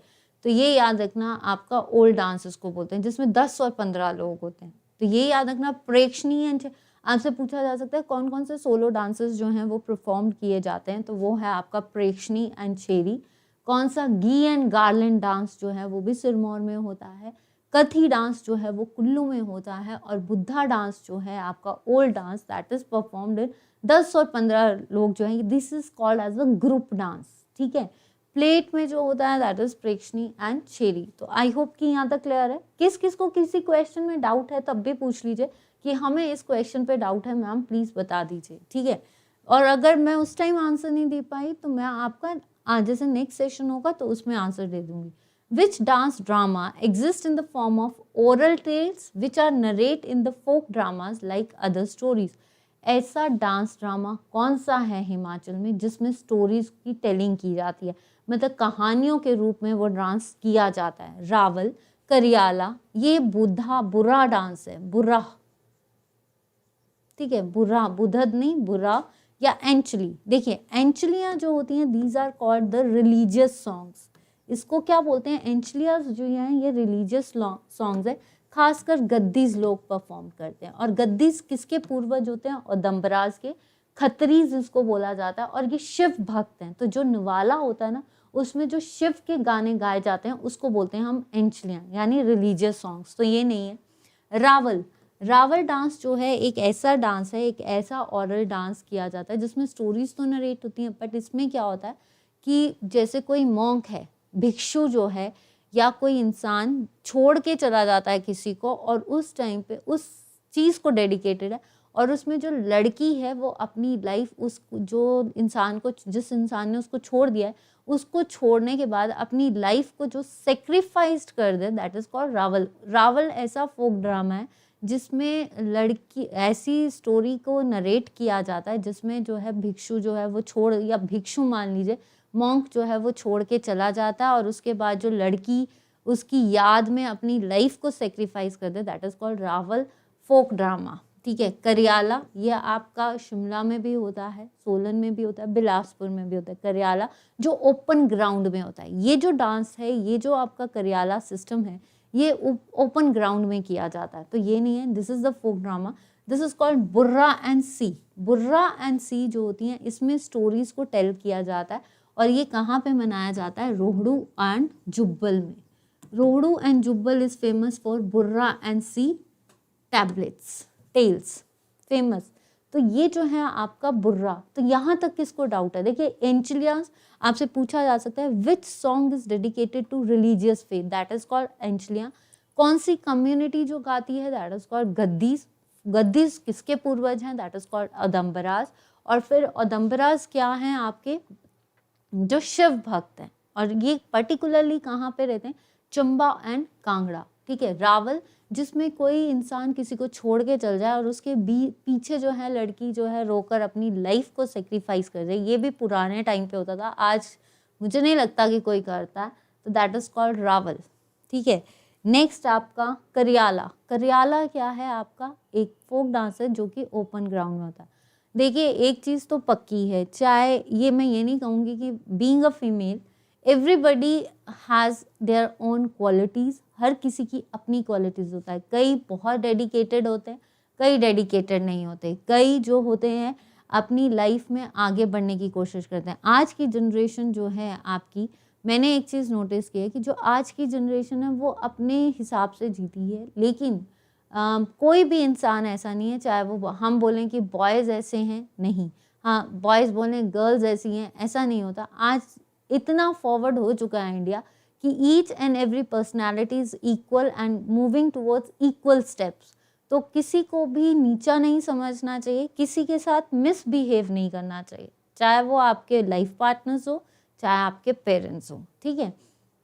तो ये याद रखना, आपका ओल्ड डांस इसको बोलते हैं, जिसमें 10 और 15 लोग होते हैं। तो ये याद रखना। प्रेक्षणी एंड, आपसे पूछा जा सकता है कौन कौन से सोलो डांसेस जो हैं वो परफॉर्म किए जाते हैं, तो वो है आपका प्रेक्षणी एंड छेरी। कौन सा घी एंड गार्लैंड डांस जो है वो भी सिरमौर में होता है, कथी डांस जो है वो कुल्लू में होता है, और बुद्धा डांस जो है आपका old dance that is performed in 10 और 15 लोग जो है, this is called as a group dance. ठीक है, प्लेट में जो होता है दैट इज प्रेक्षणी एंड शेरी। तो आई होप कि यहाँ तक क्लियर है। किस किस को किसी क्वेश्चन में डाउट है तब भी पूछ लीजिए कि हमें इस क्वेश्चन पे डाउट है मैम, प्लीज बता दीजिए। ठीक है, और अगर मैं उस टाइम आंसर नहीं दे पाई तो मैं आपका आज जैसे नेक्स्ट सेशन होगा तो उसमें आंसर दे दूंगी। Which dance drama exist in the form of oral tales which are narrate in the folk dramas like other stories. ऐसा डांस ड्रामा कौन सा है हिमाचल में जिसमें स्टोरीज की टेलिंग की जाती है, मतलब कहानियों के रूप में वो डांस किया जाता है। रावल, करियाला, ये बुरा डांस है, बुरा। ठीक है, बुरा, बुधद नहीं, बुरा, या एंचली। देखिए एंचलियाँ जो होती हैं these are called the religious songs. इसको क्या बोलते हैं, एंचलियाँ जो हैं ये रिलीजियस सॉन्ग्स है, खासकर गद्दीज लोग परफॉर्म करते हैं। और गद्दीज किसके पूर्वज होते हैं, और दम्बराज के, खत्रीज इसको बोला जाता है, और ये शिव भक्त हैं। तो जो निवाला होता है ना उसमें जो शिव के गाने गाए जाते हैं उसको बोलते हैं हम एंचलियाँ, यानी रिलीजियस सॉन्ग्स। तो ये नहीं है। रावल, रावल डांस जो है एक ऐसा डांस है, एक ऐसा ऑरल डांस किया जाता है जिसमें स्टोरीज तो नरेट होती हैं, बट इसमें क्या होता है कि जैसे कोई मॉन्क है, भिक्षु जो है, या कोई इंसान छोड़ के चला जाता है किसी को, और उस टाइम पे उस चीज़ को डेडिकेटेड है, और उसमें जो लड़की है वो अपनी लाइफ उस जो इंसान को, जिस इंसान ने उसको छोड़ दिया है, उसको छोड़ने के बाद अपनी लाइफ को जो सेक्रीफाइस्ड कर दे that is called Rawal. Rawal ऐसा फोक ड्रामा है जिसमें लड़की, ऐसी स्टोरी को नरेट किया जाता है जिसमें जो है भिक्षु जो है वो छोड़, या भिक्षु मान लीजिए, मॉन्क जो है वो छोड़ के चला जाता है, और उसके बाद जो लड़की उसकी याद में अपनी लाइफ को सेक्रीफाइस कर दे that is called Rawal folk drama. ठीक है, करियाला ये आपका शिमला में भी होता है, सोलन में भी होता है, बिलासपुर में भी होता है। करियाला जो ओपन ग्राउंड में होता है, ये जो डांस है, ये जो आपका करियाला सिस्टम है, ये ओपन ग्राउंड में किया जाता है। तो ये नहीं है, this is the folk drama, this is called Burra and सी। बुर्रा एंड सी जो होती हैं इसमें स्टोरीज को टेल किया जाता है, और ये कहाँ पे मनाया जाता है, रोहड़ू एंड जुब्बल में। Rohru and Jubbal is famous for बुर्रा एंड सी टैबलेट्स, टेल्स फेमस। तो ये जो है आपका बुर्रा। तो यहाँ तक किसको डाउट है, देखिए एंचलियास आपसे पूछा जा सकता है which song is dedicated to religious faith that is called Aenchalia. कौन सी कम्युनिटी जो गाती है that is called Gaddis. Gaddis किसके पूर्वज हैं दैट इज कॉल्ड अदम्बराज। और फिर अदम्बराज क्या हैं आपके, जो शिव भक्त हैं, और ये पर्टिकुलरली कहाँ पे रहते हैं, चंबा एंड कांगड़ा। ठीक है, रावल जिसमें कोई इंसान किसी को छोड़ के चल जाए और उसके पीछे जो है लड़की जो है रोकर अपनी लाइफ को सेक्रीफाइस कर जाए, ये भी पुराने टाइम पे होता था, आज मुझे नहीं लगता कि कोई करता है, तो दैट इज कॉल्ड रावल। ठीक है, नेक्स्ट आपका करियाला। करियाला क्या है आपका, एक फोक डांस है जो कि ओपन ग्राउंड में होता है। देखिए एक चीज़ तो पक्की है, चाहे ये मैं ये नहीं कहूँगी कि being a female everybody has their own qualities, हर किसी की अपनी क्वालिटीज़ होता है। कई बहुत डेडिकेटेड होते हैं, कई डेडिकेटेड नहीं होते, कई जो होते हैं अपनी लाइफ में आगे बढ़ने की कोशिश करते हैं। आज की जनरेशन जो है आपकी, मैंने एक चीज़ नोटिस की है कि जो आज की जनरेशन है वो अपने हिसाब से जीती है, लेकिन कोई भी इंसान ऐसा नहीं है, चाहे वो हम बोलें कि बॉयज़ ऐसे हैं, नहीं, हाँ बॉयज़ बोलें गर्ल्स ऐसी हैं, ऐसा नहीं होता। आज इतना फॉरवर्ड हो चुका है इंडिया कि each and every personality is equal and moving towards equal steps. तो किसी को भी नीचा नहीं समझना चाहिए, किसी के साथ मिसबिहेव नहीं करना चाहिए, चाहे वो आपके लाइफ पार्टनर्स हो, चाहे आपके पेरेंट्स हो। ठीक है,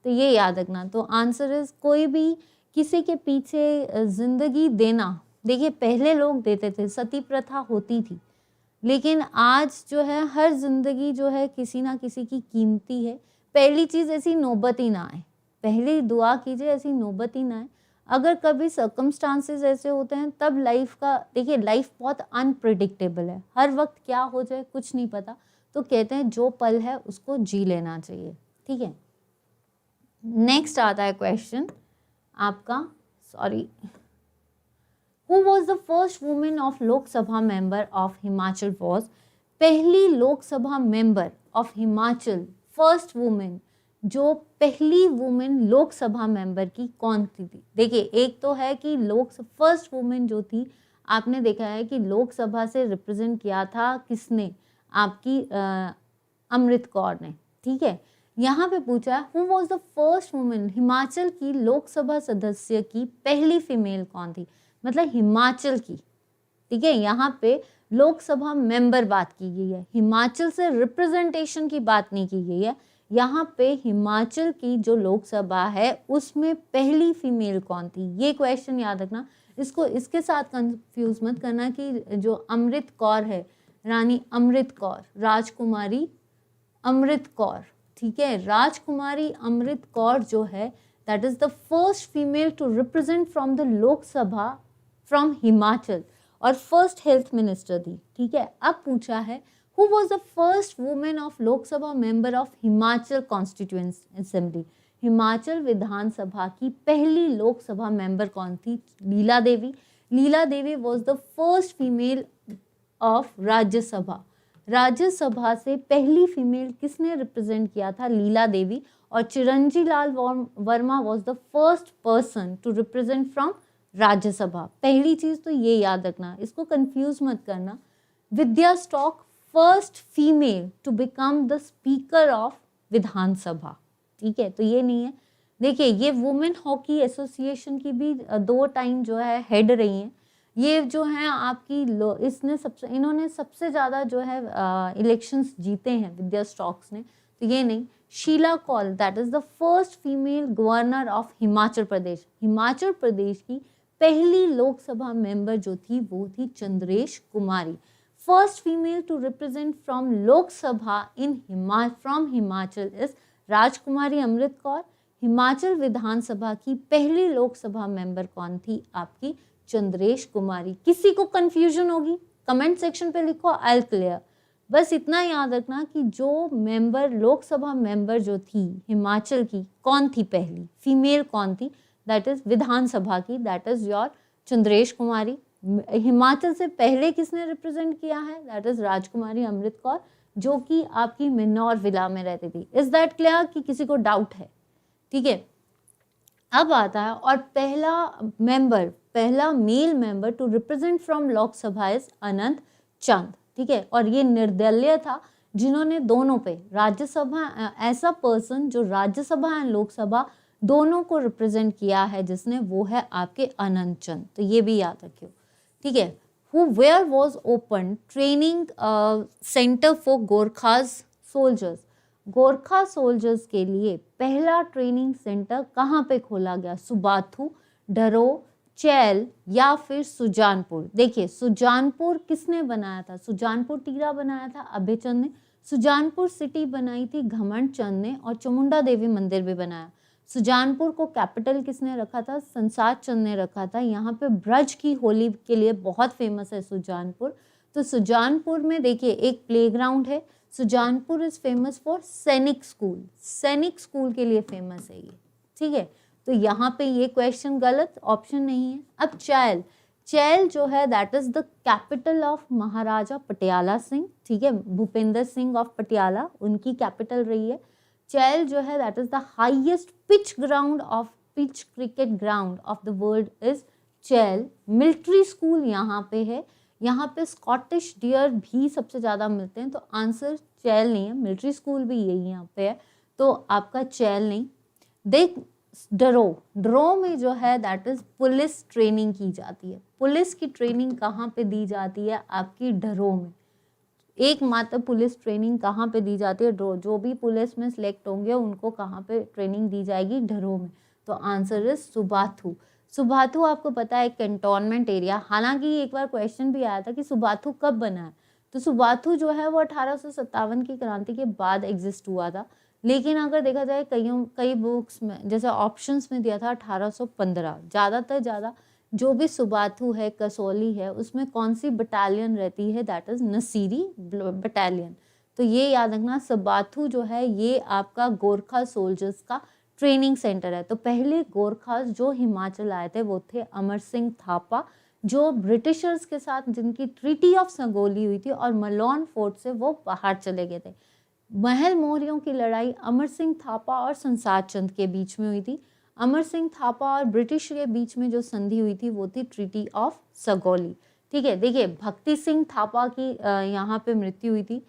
तो ये याद रखना। तो आंसर इज कोई भी किसी के पीछे जिंदगी देना, देखिए पहले लोग देते थे, सती प्रथा होती थी, लेकिन आज जो है हर जिंदगी जो है किसी ना किसी की कीमती है। पहली चीज़ ऐसी नौबत ही ना आए, पहले दुआ कीजिए ऐसी नौबत ही ना आए। अगर कभी सर्कमस्टांसेस ऐसे होते हैं तब लाइफ का, देखिए लाइफ बहुत अनप्रिडिक्टेबल है, हर वक्त क्या हो जाए कुछ नहीं पता, तो कहते हैं जो पल है उसको जी लेना चाहिए। ठीक है, नेक्स्ट आता है क्वेश्चन आपका, sorry, Who was the first woman of Lok Sabha member of Himachal was? पहली Lok Sabha member of Himachal, first women जो पहली वुमेन लोकसभा मेंबर की कौन थी? देखिए, एक तो है कि फर्स्ट वुमेन जो थी, आपने देखा है कि लोकसभा से रिप्रेजेंट किया था किसने? आपकी अमृत कौर ने, ठीक है। यहाँ पे पूछा है who was the first women, Himachal की लोकसभा सदस्य की पहली फीमेल कौन थी? मतलब हिमाचल की, ठीक है। यहाँ पे लोकसभा मेंबर बात की गई है, हिमाचल से रिप्रेजेंटेशन की बात नहीं की गई है। यहाँ पे हिमाचल की जो लोकसभा है उसमें पहली फीमेल कौन थी, ये क्वेश्चन याद रखना। इसको इसके साथ कंफ्यूज मत करना कि जो अमृत कौर है, रानी अमृत कौर, राजकुमारी अमृत कौर, ठीक है। राजकुमारी अमृत कौर जो है that is the first female to represent from the Lok Sabha from Himachal, और फर्स्ट हेल्थ मिनिस्टर थी, ठीक है। अब पूछा है who was the first women of Lok Sabha member of Himachal constituency assembly, Himachal Vidhan Sabha की पहली लोकसभा मेंबर कौन थी? Leela Devi. Leela Devi was the first female of Rajya Sabha, Rajya Sabha से पहली फीमेल किसने रिप्रेजेंट किया था? लीला देवी। और Chiranji Lal Verma was the first person to represent from Rajya Sabha. पहली चीज तो ये याद रखना, इसको कंफ्यूज मत करना। Vidya Stokes first female to become the speaker of Vidhan Sabha, ठीक है, तो ये नहीं है। देखिए, ये वुमेन हॉकी एसोसिएशन की भी 2 टाइम जो है हेड रही हैं। ये जो है आपकी इन्होंने सबसे ज़्यादा जो है इलेक्शंस जीते हैं विद्या स्टॉक्स ने, तो ये नहीं। Sheela Kaul that is the first female governor of Himachal Pradesh, Himachal Pradesh की पहली लोकसभा मेंबर जो थी वो थी Chandresh Kumari. First female to represent from Lok Sabha from Himachal is Rajkumari Amrit Kaur. Himachal Vidhan Sabha की पहली लोकसभा मेंबर कौन थी? आपकी चंद्रेश कुमारी। किसी को कंफ्यूजन होगी कमेंट सेक्शन पे लिखो, आई विल क्लियर। बस इतना याद रखना कि जो मेंबर लोकसभा मेंबर जो थी हिमाचल की कौन थी, पहली फीमेल कौन थी? दैट इज विधानसभा की, दैट इज योर चंद्रेश कुमारी। हिमाचल से पहले किसने रिप्रेजेंट किया है? दैट इज राजकुमारी अमृत कौर, जो कि आपकी मिन्नौर विला में रहती थी। इज दैट क्लियर कि किसी को डाउट है? ठीक है, अब आता है और पहला male member to represent from Lok Sabha is Anant Chand, ठीक है। और ये निर्दलीय था, जिन्होंने दोनों पे राज्यसभा, ऐसा पर्सन जो राज्यसभा एंड लोकसभा दोनों को रिप्रेजेंट किया है जिसने, वो है आपके अनंत चंद, तो ये भी याद रखियो, ठीक है। Where was open training centre for Gorkhas soldiers, Gorkha soldiers के लिए पहला ट्रेनिंग सेंटर कहाँ पे खोला गया? सुबाथू, डरो, चैल या फिर सुजानपुर। देखिए, सुजानपुर किसने बनाया था? सुजानपुर टीरा बनाया था अभय चंद ने। सुजानपुर सिटी बनाई थी घमंड चंद ने, और चामुंडा देवी मंदिर भी बनाया। सुजानपुर को कैपिटल किसने रखा था? संसार चंद ने रखा था। यहाँ पे ब्रज की होली के लिए बहुत फेमस है सुजानपुर। तो सुजानपुर में देखिए एक प्लेग्राउंड है। सुजानपुर इज फेमस फॉर सैनिक स्कूल, सैनिक स्कूल के लिए फेमस है ये, ठीक है। तो यहाँ पे ये क्वेश्चन गलत, ऑप्शन नहीं है। अब चैल, चैल जो है that is the capital of Maharaja Patiala Singh, ठीक है, भूपेंद्र सिंह ऑफ पटियाला, उनकी कैपिटल रही है। चैल जो है that is the highest pitch cricket ground of the world is Chail. Military school यहाँ पे है, यहाँ पे स्कॉटिश डियर भी सबसे ज़्यादा मिलते हैं, तो आंसर चैल नहीं है, मिलिट्री स्कूल भी यही यहाँ पे है, तो आपका चैल नहीं। देख, डरो में जो है दैट इज पुलिस ट्रेनिंग की जाती है। पुलिस की ट्रेनिंग कहाँ पे दी जाती है? आपकी डरो में। एकमात्र पुलिस ट्रेनिंग कहाँ पे दी जाती है? जो भी पुलिस में सिलेक्ट होंगे उनको कहाँ पे ट्रेनिंग दी जाएगी? डरो में। तो आंसर इज सुबाथू। सुबाथू आपको पता है कैंटोनमेंट एरिया, हालांकि एक बार क्वेश्चन भी आया था कि सुबाथू कब बना है, तो सुबाथू जो है वो 1857 की क्रांति के बाद एग्जिस्ट हुआ था। लेकिन अगर देखा जाए कई बुक्स में, जैसे ऑप्शंस में दिया था 1815। ज़्यादा जो भी सुबाथू है, कसौली है, उसमें कौन सी बटालियन रहती है? That is Nasiri battalion. तो ये याद रखना, सुबाथू जो है ये आपका गोरखा सोल्जर्स का ट्रेनिंग सेंटर है। तो पहले गोरखास जो हिमाचल आए थे वो थे अमर सिंह थापा, जो ब्रिटिशर्स के साथ जिनकी ट्रीटी ऑफ संगोली हुई थी, और मलोन फोर्ट से वो बाहर चले गए थे। महल मौर्यों की लड़ाई अमर सिंह थापा और संसार चंद के बीच में हुई थी। अमर सिंह थापा और ब्रिटिश के बीच में जो संधि हुई थी वो थी ट्रीटी ऑफ सगौली। ठीक है, देखिए भक्ति सिंह थापा की यहाँ पे मृत्यु हुई थी।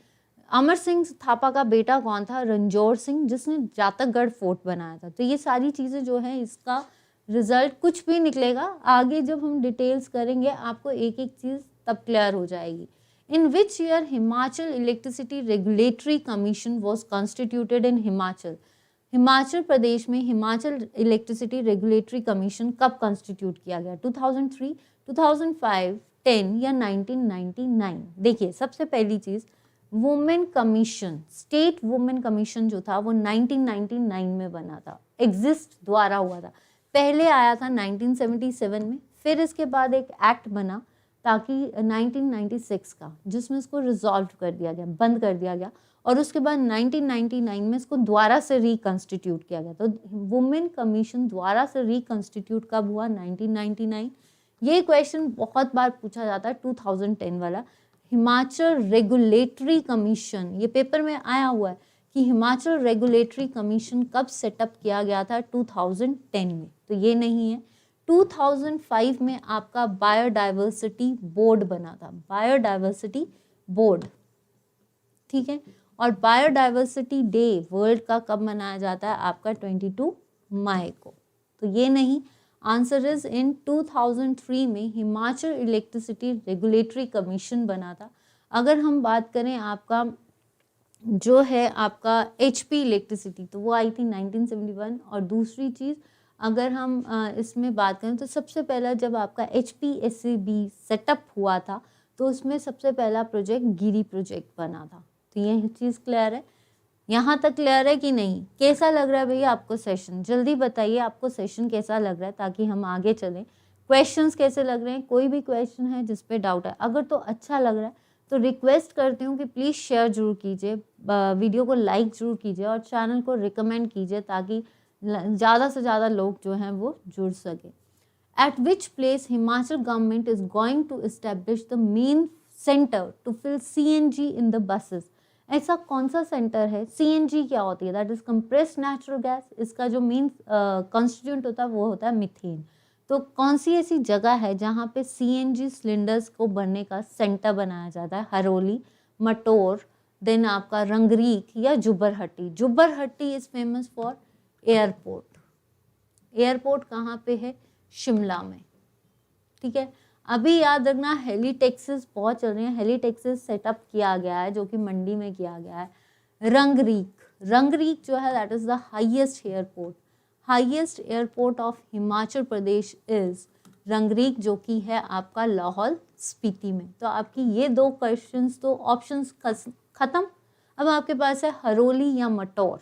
अमर सिंह थापा का बेटा कौन था? रंजोर सिंह, जिसने जातकगढ़ फोर्ट बनाया था। तो ये सारी चीज़ें जो है, इसका रिजल्ट कुछ भी निकलेगा, आगे जब हम डिटेल्स करेंगे आपको एक एक चीज़ तब क्लियर हो जाएगी। In which year Himachal electricity regulatory commission was constituted in Himachal? Himachal Pradesh में हिमाचल इलेक्ट्रिसिटी रेगुलेटरी कमीशन कब कॉन्स्टिट्यूट किया गया? 2003, 2005, 10 या 1999? देखिए सबसे पहली चीज़, women commission, state women commission जो था वो 1999 में बना था, एग्जिस्ट द्वारा हुआ था। पहले आया था 1977 में, फिर इसके बाद एक एक्ट बना ताकि 1996 का, जिसमें इसको रिजॉल्व कर दिया गया, बंद कर दिया गया, और उसके बाद 1999 में इसको दोबारा से रिकॉन्स्टिट्यूट किया गया। तो वुमेन कमीशन दोबारा से रिकॉन्स्टिट्यूट कब हुआ? 1999। ये क्वेश्चन बहुत बार पूछा जाता है, 2010 वाला। हिमाचल रेगुलेटरी कमीशन, ये पेपर में आया हुआ है कि हिमाचल रेगुलेटरी कमीशन कब सेटअप किया गया था? 2010 में। तो ये नहीं है। 2005 में आपका बायोडाइवर्सिटी बोर्ड बना था, बायोडाइवर्सिटी बोर्ड। ठीक है, और बायोडाइवर्सिटी डे वर्ल्ड का कब मनाया जाता है? आपका 22 मई को। तो ये नहीं, आंसर इज इन 2003 में हिमाचल इलेक्ट्रिसिटी रेगुलेटरी कमीशन बना था। अगर हम बात करें आपका जो है आपका HP इलेक्ट्रिसिटी, तो वो आई थी 1971। और दूसरी चीज़ अगर हम इसमें बात करें तो सबसे पहला जब आपका HPSCB सेटअप हुआ था तो उसमें सबसे पहला प्रोजेक्ट गिरी प्रोजेक्ट बना था। तो ये चीज़ क्लियर है, यहाँ तक क्लियर है कि नहीं? कैसा लग रहा है भैया आपको सेशन? जल्दी बताइए आपको सेशन कैसा लग रहा है ताकि हम आगे चलें। क्वेश्चंस कैसे लग रहे हैं? कोई भी क्वेश्चन है जिस पे डाउट है, अगर तो अच्छा लग रहा है तो रिक्वेस्ट करती हूँ कि प्लीज़ शेयर जरूर कीजिए, वीडियो को लाइक जरूर कीजिए और चैनल को रिकमेंड कीजिए ताकि ज़्यादा से ज़्यादा लोग जो हैं वो जुड़ सकें। At which place Himachal government is going to establish the main center to fill CNG in the buses? ऐसा कौन सा सेंटर है? CNG क्या होती है? That is compressed natural gas. इसका जो मेन कॉन्स्टिट्यूएंट होता है वो होता है मीथेन। तो कौन सी ऐसी जगह है जहाँ पे CNG सिलेंडर्स को भरने का सेंटर बनाया जाता है? हरोली, मटोर, देन आपका रंगरीक या Jubbarhatti. Jubbarhatti is famous for airport. Airport कहाँ पे है? शिमला में। ठीक है, अभी याद रखना हेली टैक्सीज बहुत चल रहे हैं। हेली टैक्सीज सेटअप किया गया है जो कि मंडी में किया गया है। रंगरीक, रंगरीक जो है that is the highest airport. Highest airport of Himachal Pradesh is Rangrik, जो कि है आपका लाहौल स्पीति में। तो आपकी ये दो क्वेश्चंस तो ऑप्शंस खत्म। अब आपके पास है हरोली या मटौर।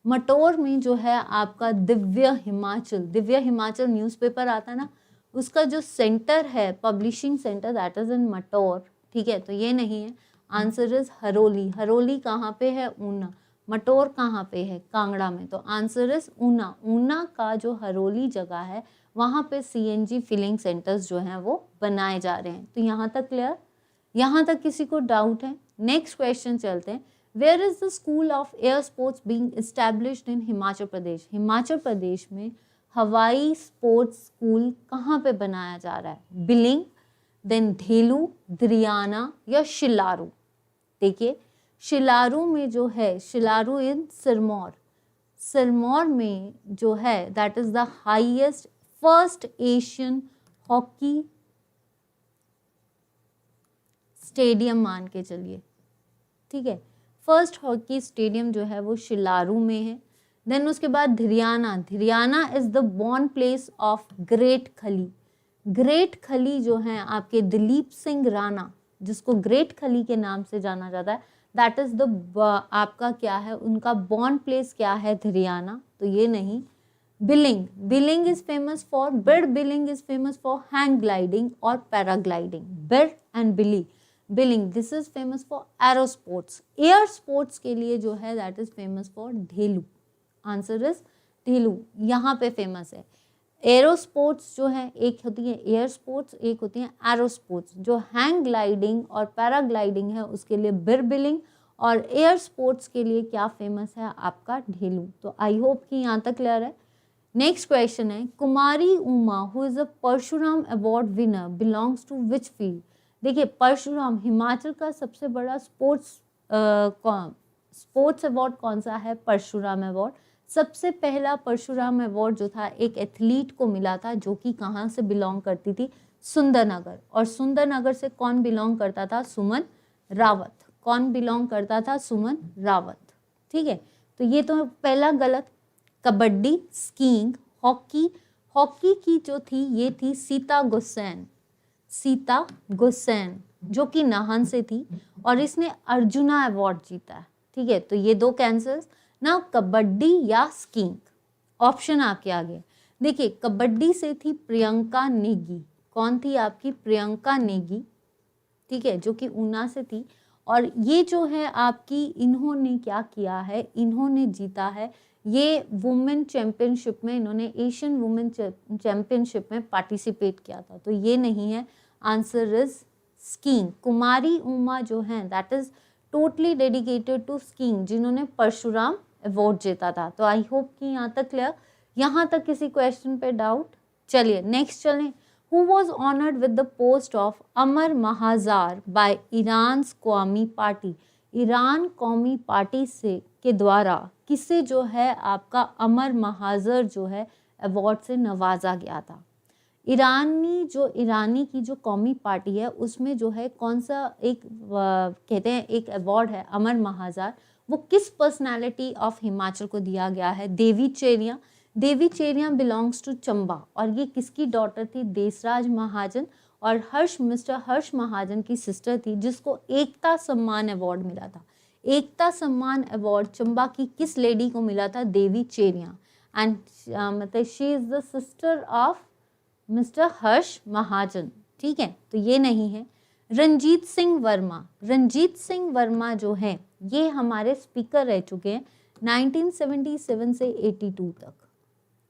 मटौर में जो है आपका दिव्य हिमाचल, दिव्य हिमाचल न्यूज़पेपर आता है ना, उसका जो सेंटर है publishing centre that is in Mataur. ठीक है, तो ये नहीं है, आंसर इज हरोली। हरोली कहाँ पे है? ऊना। मटौर कहाँ पे है? कांगड़ा में। तो आंसर इज ऊना। ऊना का जो हरोली जगह है वहाँ पे CNG फिलिंग सेंटर्स जो हैं वो बनाए जा रहे हैं। तो यहाँ तक क्लियर? यहाँ तक किसी को डाउट है? नेक्स्ट क्वेश्चन चलते हैं। Where is the School of Air Sports being established in Himachal Pradesh? Himachal Pradesh में हवाई स्पोर्ट्स स्कूल कहाँ पे बनाया जा रहा है? बिलिंग, देन धेलू, द्रियाना या शिलारू। देखिए शिलारू में जो है, शिलारू इन सिरमौर, सिरमौर में जो है that is the highest first Asian hockey stadium मान के चलिए। ठीक है, फर्स्ट हॉकी स्टेडियम जो है वो शिलारू में है। देन उसके बाद Dhiriana, Dhiriana is the born place of great Khali. Great Khali जो है आपके दिलीप सिंह राणा, जिसको ग्रेट खली के नाम से जाना जाता है, दैट इज द आपका क्या है, उनका बॉर्न प्लेस क्या है? धिरियाना। तो ये नहीं। Billing, Billing is famous for, Bir Billing is famous for hang gliding और paragliding. Bir and Billi, Billing this is famous for aero sports. Air sports के लिए जो है that is famous for Dhelu. Answer is Dhelu, यहाँ पे फेमस है। एरो स्पोर्ट्स जो है, एक होती है एयर स्पोर्ट्स, एक होती है एरो स्पोर्ट्स। जो हैंग ग्लाइडिंग और पैराग्लाइडिंग है उसके लिए बिर बिलिंग, और एयर स्पोर्ट्स के लिए क्या फेमस है आपका ढेलू। तो आई होप कि यहाँ तक क्लियर है। नेक्स्ट क्वेश्चन है, Kumari Uma who is a Parshuram award winner belongs to which field. देखिए परशुराम हिमाचल का सबसे बड़ा स्पोर्ट्स अवार्ड कौन सा है, परशुराम अवार्ड। सबसे पहला परशुराम अवार्ड जो था एक एथलीट को मिला था जो कि कहाँ से बिलोंग करती थी, सुंदरनगर। और सुंदरनगर से कौन बिलोंग करता था, सुमन रावत। कौन बिलोंग करता था, सुमन रावत। ठीक है, तो ये तो पहला गलत। कबड्डी, स्कीइंग, हॉकी, हॉकी की जो थी ये थी सीता गुसैन, सीता गुसैन जो कि नाहन से थी और इसने अर्जुना अवार्ड जीता है। ठीक है, तो ये दो कैंसल्स ना, कबड्डी या स्कीइंग। ऑप्शन आपके आगे। देखिए कबड्डी से थी प्रियंका नेगी। कौन थी आपकी, प्रियंका नेगी। ठीक है, जो कि ऊना से थी। और ये जो है आपकी, इन्होंने क्या किया है, इन्होंने जीता है ये वुमेन चैंपियनशिप में, इन्होंने एशियन वुमेन चैंपियनशिप में पार्टिसिपेट किया था। तो ये नहीं है, answer is skiing. Kumari Uma जो है that is totally dedicated to skiing, जिन्होंने परशुराम अवार्ड जीता था। तो आई होप कि यहाँ तक क्लियर। यहाँ तक किसी क्वेश्चन पे डाउट? चलिए नेक्स्ट चलें। Who was honored with the post of Amar Mahajar by Iran's कौमी पार्टी। ईरान कौमी पार्टी से के द्वारा किसे जो है आपका अमर महाजर जो है अवार्ड से नवाजा गया था। ईरानी की जो कौमी पार्टी है उसमें जो है कौन सा एक कहते हैं एक अवार्ड है अमर महाजार, वो किस पर्सनालिटी ऑफ हिमाचल को दिया गया है, देवी चेरिया। देवी चेरिया बिलोंग्स टू चंबा और ये किसकी डॉटर थी, देसराज महाजन और मिस्टर हर्ष महाजन की सिस्टर थी, जिसको एकता सम्मान अवार्ड मिला था। एकता सम्मान अवार्ड चंबा की किस लेडी को मिला था, देवी चेरिया। एंड मतलब she is the sister of mister Harsh Mahajan. ठीक है, तो ये नहीं है। रंजीत सिंह वर्मा, रंजीत सिंह वर्मा जो है ये हमारे स्पीकर रह चुके हैं 1977 से 82 तक।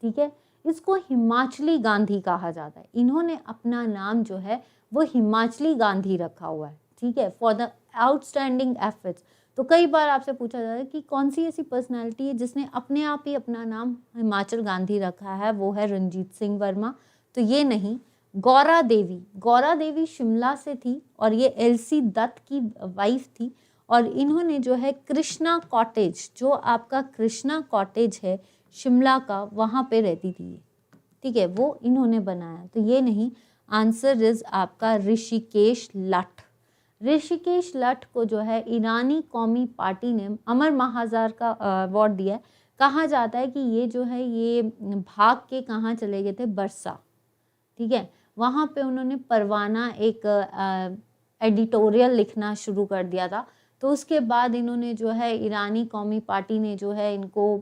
ठीक है, इसको हिमाचली गांधी कहा जाता है। इन्होंने अपना नाम जो है वो हिमाचली गांधी रखा हुआ है। ठीक है, फॉर द आउटस्टैंडिंग एफर्ट्स। तो कई बार आपसे पूछा जाता है कि कौन सी ऐसी पर्सनालिटी है जिसने अपने आप ही अपना नाम हिमाचल गांधी रखा है, वो है रंजीत सिंह वर्मा। तो ये नहीं। गौरा देवी, गौरा देवी शिमला से थी और ये एलसी दत्त की वाइफ थी और इन्होंने जो है कृष्णा कॉटेज, जो आपका कृष्णा कॉटेज है शिमला का, वहाँ पे रहती थी। ठीक है, वो इन्होंने बनाया। तो ये नहीं, आंसर इज आपका ऋषिकेश लठ। ऋषिकेश लठ को जो है ईरानी कौमी पार्टी ने अमर महाजार का अवार्ड दिया है। कहा जाता है कि ये जो है ये भाग के कहाँ चले गए थे, बरसा। ठीक है, वहाँ पे उन्होंने परवाना एक एडिटोरियल लिखना शुरू कर दिया था। तो उसके बाद इन्होंने जो है ईरानी कौमी पार्टी ने जो है इनको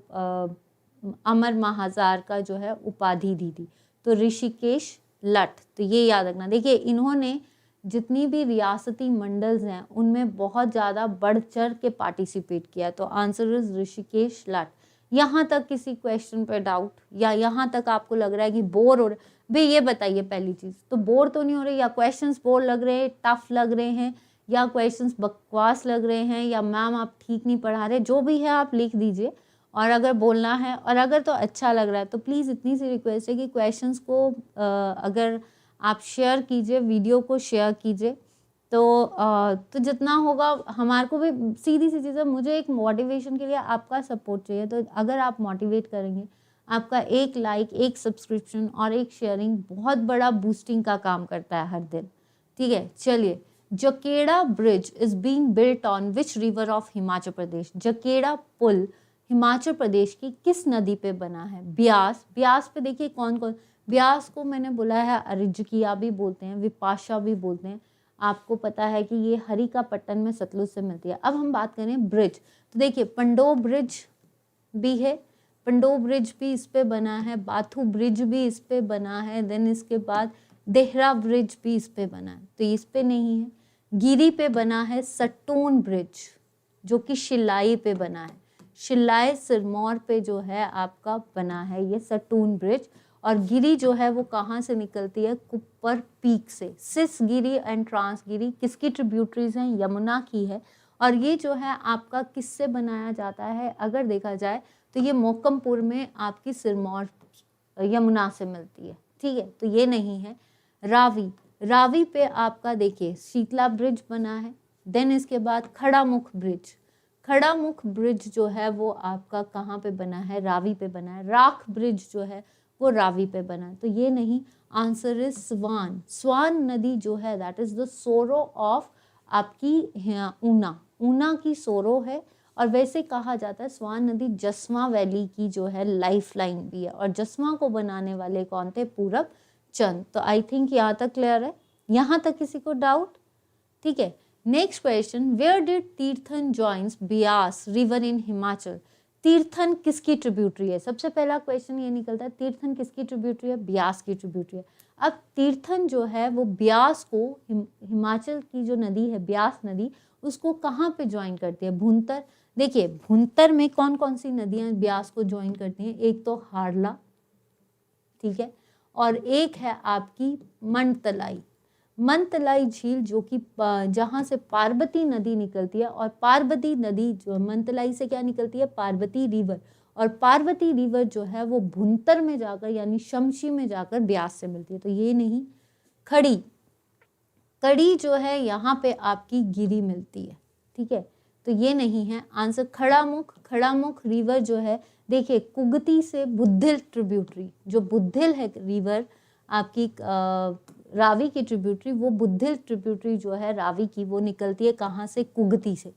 अमर महाजार का जो है उपाधि दी थी। तो ऋषिकेश लठ, तो ये याद रखना। देखिए इन्होंने जितनी भी रियासती मंडल्स हैं उनमें बहुत ज़्यादा बढ़ चढ़ के पार्टिसिपेट किया। तो आंसर इज ऋषिकेश लठ। यहाँ तक किसी क्वेश्चन पे डाउट या यहाँ तक आपको लग रहा है कि बोर हो रहे, भाई ये बताइए पहली चीज़ तो बोर तो नहीं हो रहे, या क्वेश्चंस बोर लग रहे हैं, टफ लग रहे हैं, या क्वेश्चंस बकवास लग रहे हैं, या मैम आप ठीक नहीं पढ़ा रहे, जो भी है आप लिख दीजिए। और अगर बोलना है और अगर तो अच्छा लग रहा है तो प्लीज़ इतनी सी रिक्वेस्ट है कि क्वेश्चंस को अगर आप शेयर कीजिए, वीडियो को शेयर कीजिए, तो जितना होगा हमारे को भी सीधी सी चीज़ है, मुझे एक मोटिवेशन के लिए आपका सपोर्ट चाहिए। तो अगर आप मोटिवेट करेंगे, आपका एक लाइक, एक सब्सक्रिप्शन और एक शेयरिंग बहुत बड़ा बूस्टिंग का काम करता है हर दिन। ठीक है, चलिए। Jakeda bridge is being built on which river of Himachal Pradesh. Jakeda पुल हिमाचल प्रदेश की किस नदी पे बना है, ब्यास। ब्यास पे देखिए कौन कौन, ब्यास को मैंने बोला है अरिजकिया भी बोलते हैं, विपाशा भी बोलते हैं। आपको पता है कि ये हरिका पट्टन में सतलुज से मिलती है। अब हम बात करें ब्रिज, तो देखिए पंडो ब्रिज भी है, पंडो ब्रिज भी इस पे बना है, बाथू ब्रिज भी इस पे बना है, देन इसके बाद देहरा ब्रिज भी इस पे बना है, तो इस पे नहीं है। गिरी पे बना है सटोन ब्रिज जो कि शिलाई पे बना है, शिलाई सिरमौर पे जो है आपका बना है ये सटून ब्रिज। और गिरी जो है वो कहाँ से निकलती है, कुप्पर पीक से। सिस गिरी एंड ट्रांस गिरी किसकी ट्रिब्यूटरीज हैं, यमुना की है। और ये जो है आपका किससे बनाया जाता है, अगर देखा जाए तो ये मोकमपुर में आपकी सिरमौर यमुना से मिलती है, ठीक है। तो ये नहीं है। रावी, रावी पे आपका देखिए शीतला ब्रिज बना है। देन इसके बाद खड़ामुख ब्रिज, खड़ामुख ब्रिज जो है वो आपका कहाँ पे बना है, रावी पे बना है। राख ब्रिज जो है वो रावी पे बना है, तो ये नहीं। आंसर इज स्वान, स्वान नदी जो है दैट इज द सोरो ऑफ आपकी ऊना, ऊना की सोरो है। और वैसे कहा जाता है स्वान नदी जसवां वैली की जो है लाइफ लाइन भी है, और जसवां को बनाने वाले कौन थे, पूरब चंद। तो आई थिंक यहाँ तक क्लियर है, यहाँ तक किसी को डाउट, ठीक है। Next question, where did Tirthan joins Beas river in Himachal. Tirthan किसकी ट्रिब्यूटरी है, सबसे पहला क्वेश्चन ये निकलता है, तीर्थन किसकी ट्रिब्यूटरी है, ब्यास की ट्रिब्यूटरी है। अब तीर्थन जो है वो ब्यास को, हिमाचल की जो नदी है ब्यास नदी, उसको कहाँ पे ज्वाइन करती है, भुंतर। देखिए भुंतर में कौन कौन सी नदियां ब्यास को ज्वाइन करती हैं, एक तो हारला, ठीक है, और एक है आपकी मनतलाई, मनतलाई झील जो कि जहाँ से पार्वती नदी निकलती है, और पार्वती नदी जो मनतलाई से क्या निकलती है, पार्वती रिवर, और पार्वती रिवर जो है वो भुंतर में जाकर यानी शमशी में जाकर ब्यास से मिलती है। तो ये नहीं। खड़ी, कड़ी जो है यहाँ पे आपकी गिरी मिलती है, ठीक है, तो ये नहीं है आंसर। खड़ामुख, खड़ामुख रिवर जो है देखिए कुगती से बुद्धिल ट्रिब्यूटरी, जो बुद्धिल है रिवर आपकी रावी की ट्रिब्यूटरी, वो बुद्धिल ट्रिब्यूटरी जो है रावी की वो निकलती है कहाँ से, कुगती से।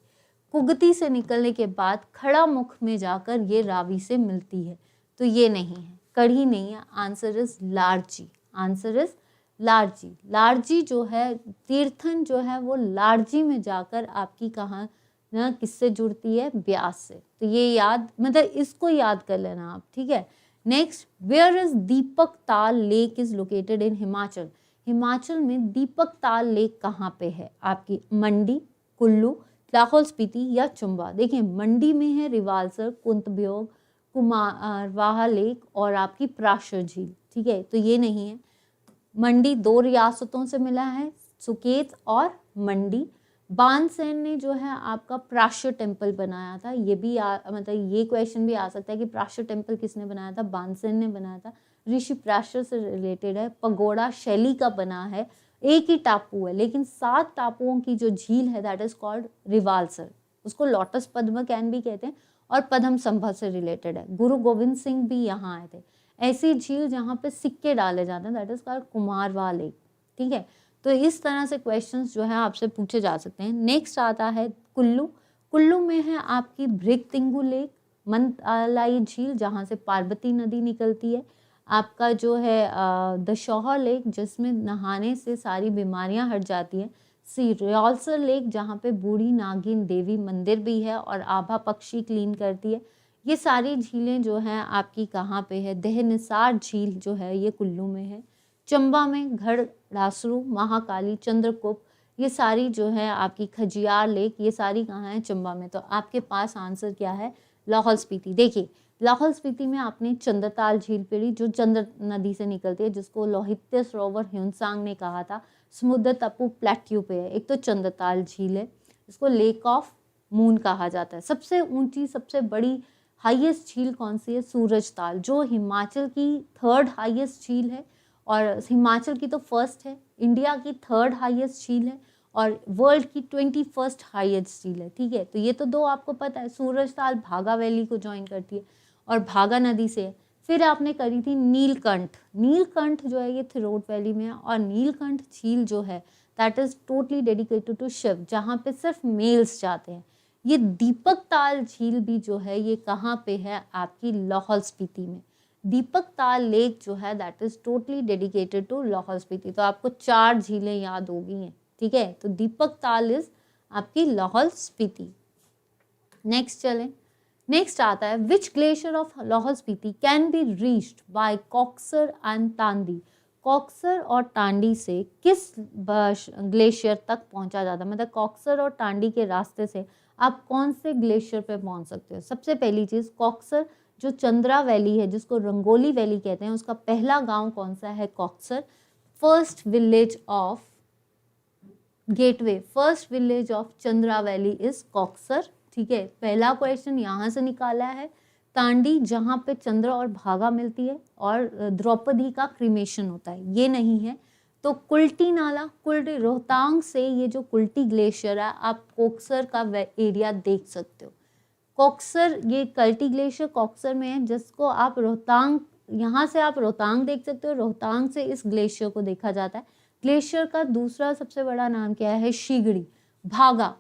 कुगती से निकलने के बाद खड़ामुख में जाकर ये रावी से मिलती है, तो ये नहीं है, कड़ी नहीं है। Answer is Larji, answer is Larji. Larji जो है तीर्थन जो है वो लारजी में जाकर आपकी कहाँ ना किससे जुड़ती है, ब्यास से। तो ये याद, मतलब इसको याद कर लेना आप, ठीक है। नेक्स्ट, वेयर इज दीपक ताल lake is located in Himachal. Himachal में दीपक ताल लेक कहाँ पे है, आपकी मंडी, कुल्लू, लाहौल स्पीति या चंबा। देखिए मंडी में है रिवाल्सर, कुंतब्योग, कुमारवाहा लेक और आपकी प्राशर झील, ठीक है, तो ये नहीं है। मंडी 2 रियासतों से मिला है, सुकेत और मंडी। बानसेन ने जो है आपका प्राशर टेम्पल बनाया था, ये भी मतलब ये क्वेश्चन भी आ सकता है कि प्राशर टेम्पल किसने बनाया था, बानसेन ने बनाया था, ऋषि प्राशर से रिलेटेड है। पगोड़ा शैली का बना है, एक ही टापू है लेकिन 7 टापुओं की जो झील है दैट इज कॉल्ड रिवाल्सर, उसको लोटस पद्म कैन भी कहते हैं, और पद्म संभव से रिलेटेड है। गुरु गोविंद सिंह भी यहाँ आए थे। ऐसी झील जहाँ पे सिक्के डाले जाते हैं दैट इज कॉल्ड कुमारवाहा लेक, ठीक है। तो इस तरह से क्वेश्चंस जो है आपसे पूछे जा सकते हैं। नेक्स्ट आता है कुल्लू, कुल्लू में है आपकी भृगतिंगु लेक, मनतलाई झील जहाँ से पार्वती नदी निकलती है, आपका जो है दशौहर लेक जिसमें नहाने से सारी बीमारियां हट जाती हैं, रियाल्सर लेक जहाँ पे बूढ़ी नागिन देवी मंदिर भी है और आभा पक्षी क्लीन करती है। ये सारी झीलें जो हैं आपकी कहाँ पे है, देहनिसार झील जो है ये कुल्लू में है। चंबा में घड़ासरू, महाकाली, चंद्रकुप, ये सारी जो है आपकी खजियार लेक, ये सारी कहाँ है, चंबा में। तो आपके पास आंसर क्या है, लाहौल स्पीति। देखिए लाहौल स्पीति में आपने चंद्रताल झील पड़ी जो चंद्र नदी से निकलती है, जिसको लोहित्य सरोवर ह्यूनसांग ने कहा था, समुद्र तपु प्लेट्यू पे है। एक तो चंद्रताल झील है, इसको लेक ऑफ मून कहा जाता है। सबसे ऊंची, सबसे बड़ी हाईएस्ट झील कौन सी है, सूरजताल, जो हिमाचल की 3rd हाईएस्ट झील है, और हिमाचल की तो 1st है, इंडिया की 3rd हाईएस्ट झील है, और वर्ल्ड की 21st हाईएस्ट झील है, ठीक है। तो ये तो 2 आपको पता है। सूरजताल भागा वैली को ज्वाइन करती है और भागा नदी से। फिर आपने करी थी नीलकंठ, नीलकंठ जो है ये थिरोट वैली में है, और नीलकंठ झील जो है that is totally dedicated to Shiv, जहाँ पे सिर्फ मेल्स जाते हैं। ये दीपक ताल झील भी जो है ये कहाँ पे है, आपकी लाहौल स्पीति में। दीपक ताल लेक जो है that is totally dedicated to Lahaul Spiti. तो आपको 4 झीलें याद हो गई हैं, ठीक है। तो दीपक ताल इज आपकी लाहौल स्पीति। नेक्स्ट चलें, नेक्स्ट आता है which glacier of Lahaul Spiti can be reached by Koksar and Tandi. Koksar और टांडी से किस ग्लेशियर तक पहुंचा जाता है, मतलब कॉक्सर और टांडी के रास्ते से आप कौन से ग्लेशियर पे पहुंच सकते हो। सबसे पहली चीज, कॉक्सर जो चंद्रा वैली है जिसको रंगोली वैली कहते हैं, उसका पहला गांव कौन सा है, Koksar. First village of gateway, first village of Chandra valley is Koksar. ठीक है, पहला क्वेश्चन यहाँ से निकाला है। तांडी, जहाँ पे चंद्र और भागा मिलती है और द्रौपदी का क्रीमेशन होता है, ये नहीं है। तो कुल्टी नाला, कुल्टी, रोहतांग से ये जो कुल्टी ग्लेशियर है, आप कोक्सर का एरिया देख सकते हो। कोक्सर, ये कल्टी ग्लेशियर कोक्सर में है, जिसको आप रोहतांग, यहाँ से आप रोहतांग देख सकते हो, रोहतांग से इस ग्लेशियर को देखा जाता है। ग्लेशियर का दूसरा सबसे बड़ा नाम क्या है? शीगड़ी। भागा,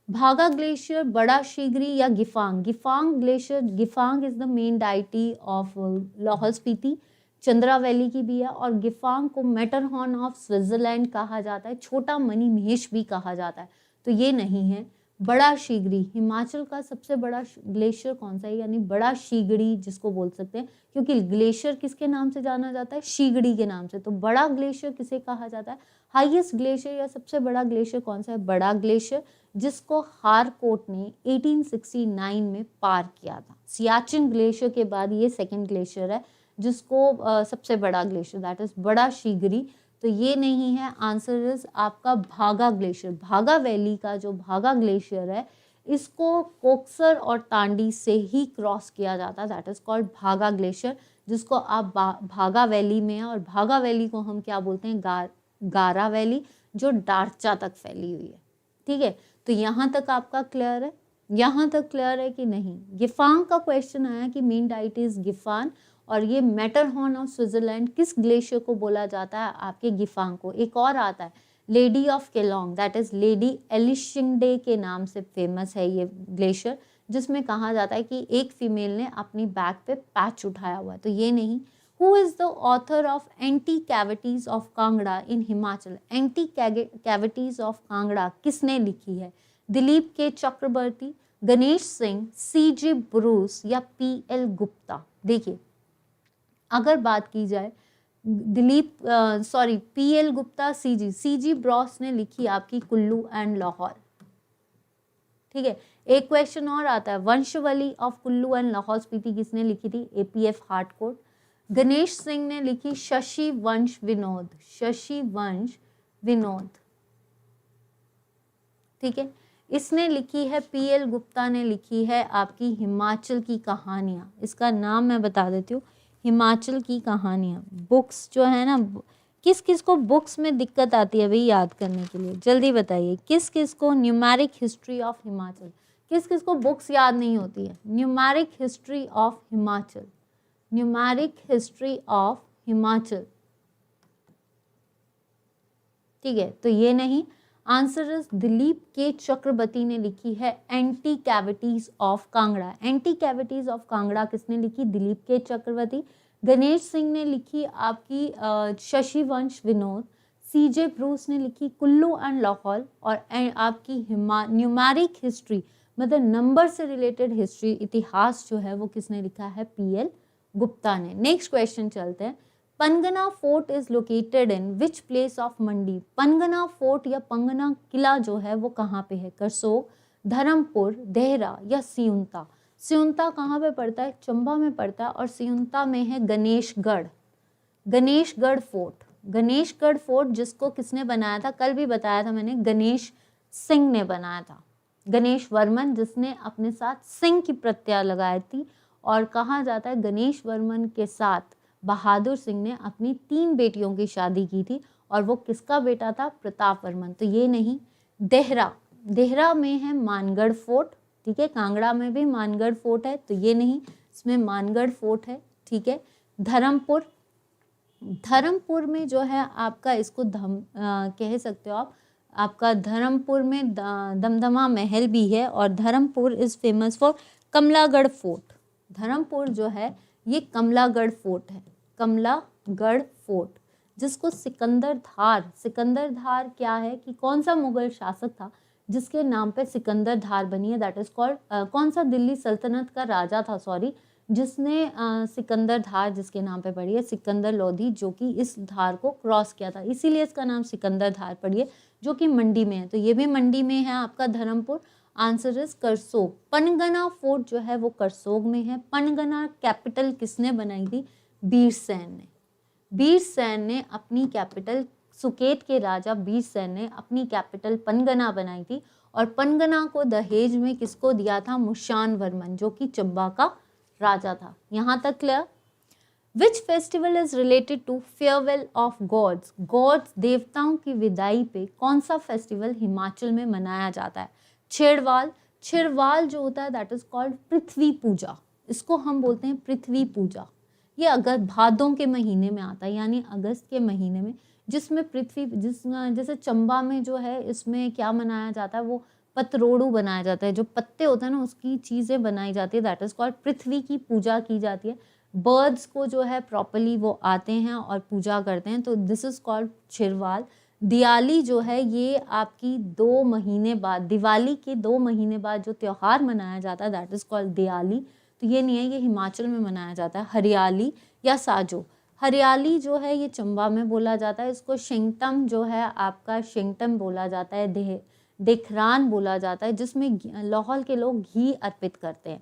भागा ग्लेशियर, बड़ा शीगड़ी या Gyephang, Gyephang glacier, Gyephang is the main deity of Lahaul Spiti, Chandra valley की भी है। और गिफांग को मैटरहॉर्न ऑफ स्विट्जरलैंड कहा जाता है, छोटा मनी महेश भी कहा जाता है, तो ये नहीं है। बड़ा शीगड़ी, हिमाचल का सबसे बड़ा ग्लेशियर कौन सा है? यानी बड़ा शीगड़ी जिसको बोल सकते हैं, क्योंकि ग्लेशियर किसके नाम से जाना जाता है? शीगड़ी के नाम से। तो बड़ा ग्लेशियर किसे कहा जाता है? हाईएस्ट ग्लेशियर या सबसे बड़ा ग्लेशियर कौन सा है? बड़ा ग्लेशियर, जिसको हारकोट ने 1869 में पार किया था। सियाचिन ग्लेशियर के बाद ये सेकेंड ग्लेशियर है, जिसको सबसे बड़ा ग्लेशियर, दैट इज बड़ा शीगड़ी। तो ये नहीं है, आंसर इज आपका भागा ग्लेशियर। भागा वैली का जो भागा ग्लेशियर है, इसको कोक्सर और तांडी से ही क्रॉस किया जाता है, दैट इज कॉल्ड भागा ग्लेशियर, जिसको आप भागा वैली में है। और भागा वैली को हम क्या बोलते हैं? गारा वैली, जो डार्चा तक फैली हुई है। ठीक है, तो यहाँ तक आपका क्लियर है? यहाँ तक क्लियर है कि नहीं? गिफांग का क्वेश्चन आया कि मेन डाइट इज गिफान, और ये मैटरहॉर्न ऑफ स्विट्जरलैंड किस ग्लेशियर को बोला जाता है? आपके गिफांग को। एक और आता है lady of Keylong, that is lady एलिशिंगडे के नाम से फेमस है ये ग्लेशियर, जिसमें कहा जाता है कि एक फीमेल ने अपनी बैक पे पैच उठाया हुआ है, तो ये नहीं। Who is the author of anti cavities of Kangra in Himachal? Anti cavities of Kangra किसने लिखी है? दिलीप के चक्रवर्ती, गणेश सिंह, CG ब्रूस या PL गुप्ता? देखिए, अगर बात की जाए PL गुप्ता, CG ब्रॉस ने लिखी आपकी कुल्लू एंड लाहौल। ठीक है, एक क्वेश्चन और आता है, वंशवली ऑफ कुल्लू एंड लाहौल स्पीति किसने लिखी थी? APF Harcourt. गणेश सिंह ने लिखी शशि वंश विनोद, शशि वंश विनोद। ठीक है, इसने लिखी है, PL गुप्ता ने लिखी है आपकी हिमाचल की कहानियां। इसका नाम मैं बता देती हूँ, हिमाचल की कहानियां। बुक्स जो है ना, किस किस को बुक्स में दिक्कत आती है भाई याद करने के लिए? जल्दी बताइए, किस किस को न्यूमेरिक हिस्ट्री ऑफ हिमाचल, किस किस को बुक्स याद नहीं होती है? Numeric history of Himachal, numeric history of Himachal. ठीक है, तो ये नहीं, आंसर इज दिलीप के चक्रवर्ती ने लिखी है anti cavities of Kangra. Anti cavities of Kangra किसने लिखी? दिलीप के चक्रवर्ती। गणेश सिंह ने लिखी आपकी शशि वंश विनोद। CJ ब्रूस ने लिखी कुल्लू एंड लाहौल। और आपकी न्यूमेरिक हिस्ट्री, मतलब नंबर से रिलेटेड हिस्ट्री, इतिहास जो है वो किसने लिखा है? PL गुप्ता ने। नेक्स्ट क्वेश्चन चलते हैं, Pangna fort is located in which place of Mandi? Pangna fort या पंगना किला जो है वो कहाँ पे है? करसोग, धर्मपुर, देहरा या सियुंता? सियुंता कहाँ पे पड़ता है? चंबा में पड़ता है। और सियुंता में है गणेशगढ़, गणेशगढ़ फोर्ट। गणेशगढ़ फोर्ट जिसको किसने बनाया था? कल भी बताया था मैंने, गणेश सिंह ने बनाया था, गणेश वर्मन, जिसने अपने साथ सिंह की प्रत्यय लगाई थी। और कहा जाता है गणेश वर्मन के साथ बहादुर सिंह ने अपनी 3 बेटियों की शादी की थी, और वो किसका बेटा था? प्रताप वर्मन। तो ये नहीं। देहरा, देहरा में है मानगढ़ फोर्ट। ठीक है, कांगड़ा में भी मानगढ़ फोर्ट है, तो ये नहीं, इसमें मानगढ़ फोर्ट है। ठीक है, धर्मपुर, धर्मपुर में जो है आपका, इसको कह सकते हो आप, आपका धर्मपुर में दमदमा महल भी है। और Dharampur is famous for Kamlagarh fort. Dharampur जो है ये कमलागढ़ फोर्ट है, कमलागढ़ फोर्ट, जिसको सिकंदर धार, सिकंदर धार क्या है कि कौन सा मुगल शासक था जिसके नाम पे सिकंदर धार बनी है? दैट इज कॉल्ड, कौन सा दिल्ली सल्तनत का राजा था, सॉरी, जिसने सिकंदर धार जिसके नाम पे पड़ी है? सिकंदर लोधी, जो कि इस धार को क्रॉस किया था, इसीलिए इसका नाम सिकंदर धार पड़ी है, जो कि मंडी में है। तो ये भी मंडी में है आपका Dharampur. Answer is Karsog. Pangna fort जो है वो करसोग में है। पनगना कैपिटल किसने बनाई थी? बीरसैन ने। बीरसैन ने अपनी कैपिटल सुकेत के राजा बीरसेन ने अपनी कैपिटल पनगना बनाई थी और पनगना को दहेज में किसको दिया था? मुशान वर्मन, जो कि चंबा का राजा था। यहाँ तक clear? Which festival is related to farewell of gods? Gods, देवताओं की विदाई पे कौन सा फेस्टिवल हिमाचल में मनाया जाता है? छेड़वाल। छेड़वाल जो होता है दैट इज कॉल्ड पृथ्वी पूजा, इसको हम बोलते हैं पृथ्वी पूजा। ये अगर भादों के महीने में आता है, यानी अगस्त के महीने में, जिसमें पृथ्वी जैसे चंबा में जो है इसमें क्या मनाया जाता है, वो पतरोड़ू बनाया जाता है, जो पत्ते होते हैं ना उसकी चीज़ें बनाई जाती है, दैट इज कॉल्ड पृथ्वी की पूजा की जाती है। बर्ड्स को जो है प्रॉपरली वो आते हैं और पूजा करते हैं, तो दिस इज कॉल्ड छिरवाल। दिवाली जो है ये आपकी 2 महीने बाद, दिवाली के 2 महीने बाद जो त्यौहार मनाया जाता है दैट इज कॉल्ड दिवाली। तो ये नहीं है, ये हिमाचल में मनाया जाता है। हरियाली या साजो, हरियाली जो है ये चंबा में बोला जाता है, इसको शिंगटम जो है आपका शिंगटम बोला जाता है, देखरान बोला जाता है, जिसमें लाहौल के लोग घी अर्पित करते हैं।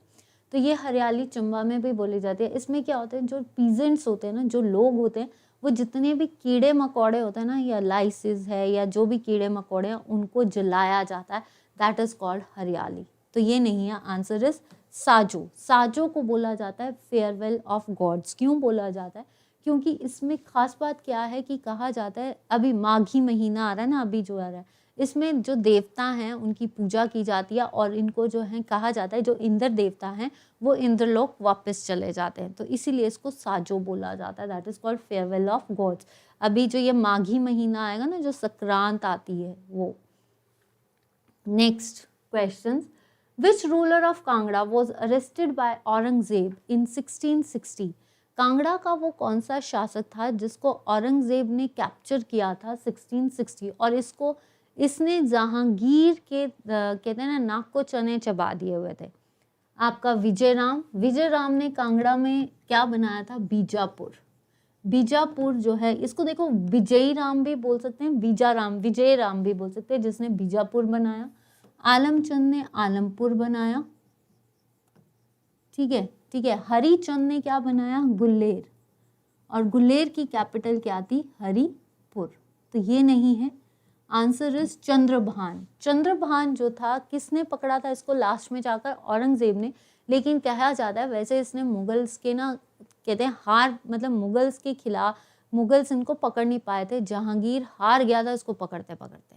तो ये हरियाली चंबा में भी बोली जाती है। इसमें क्या होता है, जो पीजेंट्स होते हैं ना, जो लोग होते हैं, वो जितने भी कीड़े मकोड़े होते हैं ना, या लाइसिस है या जो भी कीड़े मकोड़े हैं, उनको जलाया जाता है, दैट इज कॉल्ड हरियाली। तो ये नहीं है, आंसर इज साजो। साजो को बोला जाता है फेयरवेल ऑफ गॉड्स। क्यों बोला जाता है? क्योंकि इसमें खास बात क्या है कि कहा जाता है, अभी माघी महीना आ रहा है ना, अभी जो आ रहा है, इसमें जो देवता हैं उनकी पूजा की जाती है और इनको जो है कहा जाता है, जो इंद्र देवता हैं वो इंद्रलोक वापस चले जाते हैं, तो इसीलिए इसको साजो बोला जाता है, that is called farewell of gods. अभी जो ये माघी महीना आएगा ना, जो संक्रांत आती है वो। Next question, which ruler of Kangra was arrested by Aurangzeb in 1660? Kangra का वो कौन सा शासक था जिसको औरंगजेब ने कैप्चर किया था 1660, और इसने जहांगीर के कहते हैं ना, नाक को चने चबा दिए हुए थे। आपका विजयराम। विजयराम ने कांगड़ा में क्या बनाया था? बीजापुर। बीजापुर जो है, इसको देखो विजयी राम भी बोल सकते हैं, विजय राम भी बोल सकते हैं, जिसने बीजापुर बनाया। आलमचंद ने आलमपुर बनाया, ठीक है। हरिचंद ने क्या बनाया? गुल्लेर, और गुल्लेर की कैपिटल क्या थी? हरिपुर। तो ये नहीं है, आंसर इज चंद्रभान। चंद्रभान जो था, किसने पकड़ा था इसको? लास्ट में जाकर औरंगजेब ने, लेकिन कहा जाता है वैसे इसने मुगल्स के ना, कहते हैं हार, मतलब मुगल्स के खिलाफ, मुगल्स इनको पकड़ नहीं पाए थे, जहांगीर हार गया था इसको पकड़ते पकड़ते,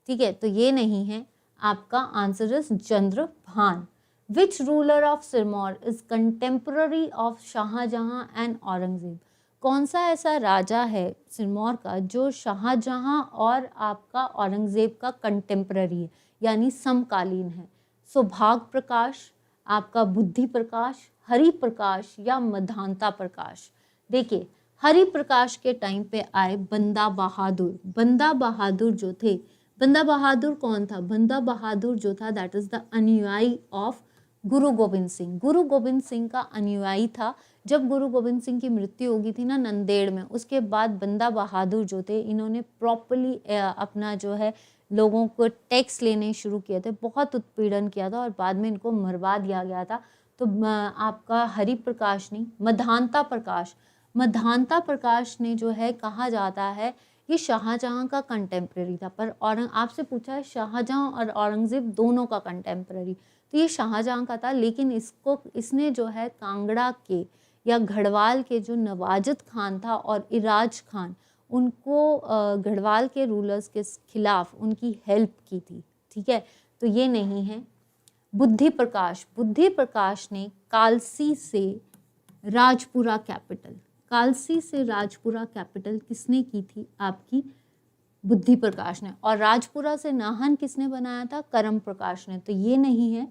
ठीक है। तो ये नहीं है, आपका answer is Chandrabhan. Which ruler of Sirmaur is contemporary of Shah Jahan and Aurangzeb? कौन सा ऐसा राजा है सिरमौर का जो शाहजहां और आपका औरंगजेब का कंटेम्पररी है, यानी समकालीन है? सौभाग प्रकाश, आपका बुद्धि प्रकाश, हरि प्रकाश या मधानता प्रकाश? देखिए, हरि प्रकाश के टाइम पे आए बंदा बहादुर। बंदा बहादुर जो थे, बंदा बहादुर कौन था? बंदा बहादुर जो था दैट इज द अनुयायी ऑफ गुरु गोविंद सिंह। गुरु गोविंद सिंह का अनुयायी था। जब गुरु गोविंद सिंह की मृत्यु हो गई थी ना नंदेड़ में, उसके बाद बंदा बहादुर जो थे, इन्होंने प्रॉपरली अपना जो है लोगों को टैक्स लेने शुरू किए थे, बहुत उत्पीड़न किया था और बाद में इनको मरवा दिया गया था। तो आपका हरि प्रकाश नहीं, मधानता प्रकाश, मधानता प्रकाश ने जो है, कहा जाता है ये शाहजहां का कंटेम्प्रेरी था, पर आपसे पूछा है शाहजहां और औरंगजेब दोनों का कंटेम्प्रेरी, तो ये शाहजहां का था। लेकिन इसने जो है कांगड़ा के या गढ़वाल के जो नवाजत खान था और इराज खान, उनको गढ़वाल के रूलर्स के खिलाफ उनकी हेल्प की थी, ठीक है। तो ये नहीं है। बुद्धि प्रकाश, बुद्धि प्रकाश ने कालसी से राजपुरा कैपिटल, कालसी से राजपुरा कैपिटल किसने की थी? आपकी बुद्धि प्रकाश ने। और राजपुरा से नाहन किसने बनाया था? करम प्रकाश ने। तो ये नहीं है,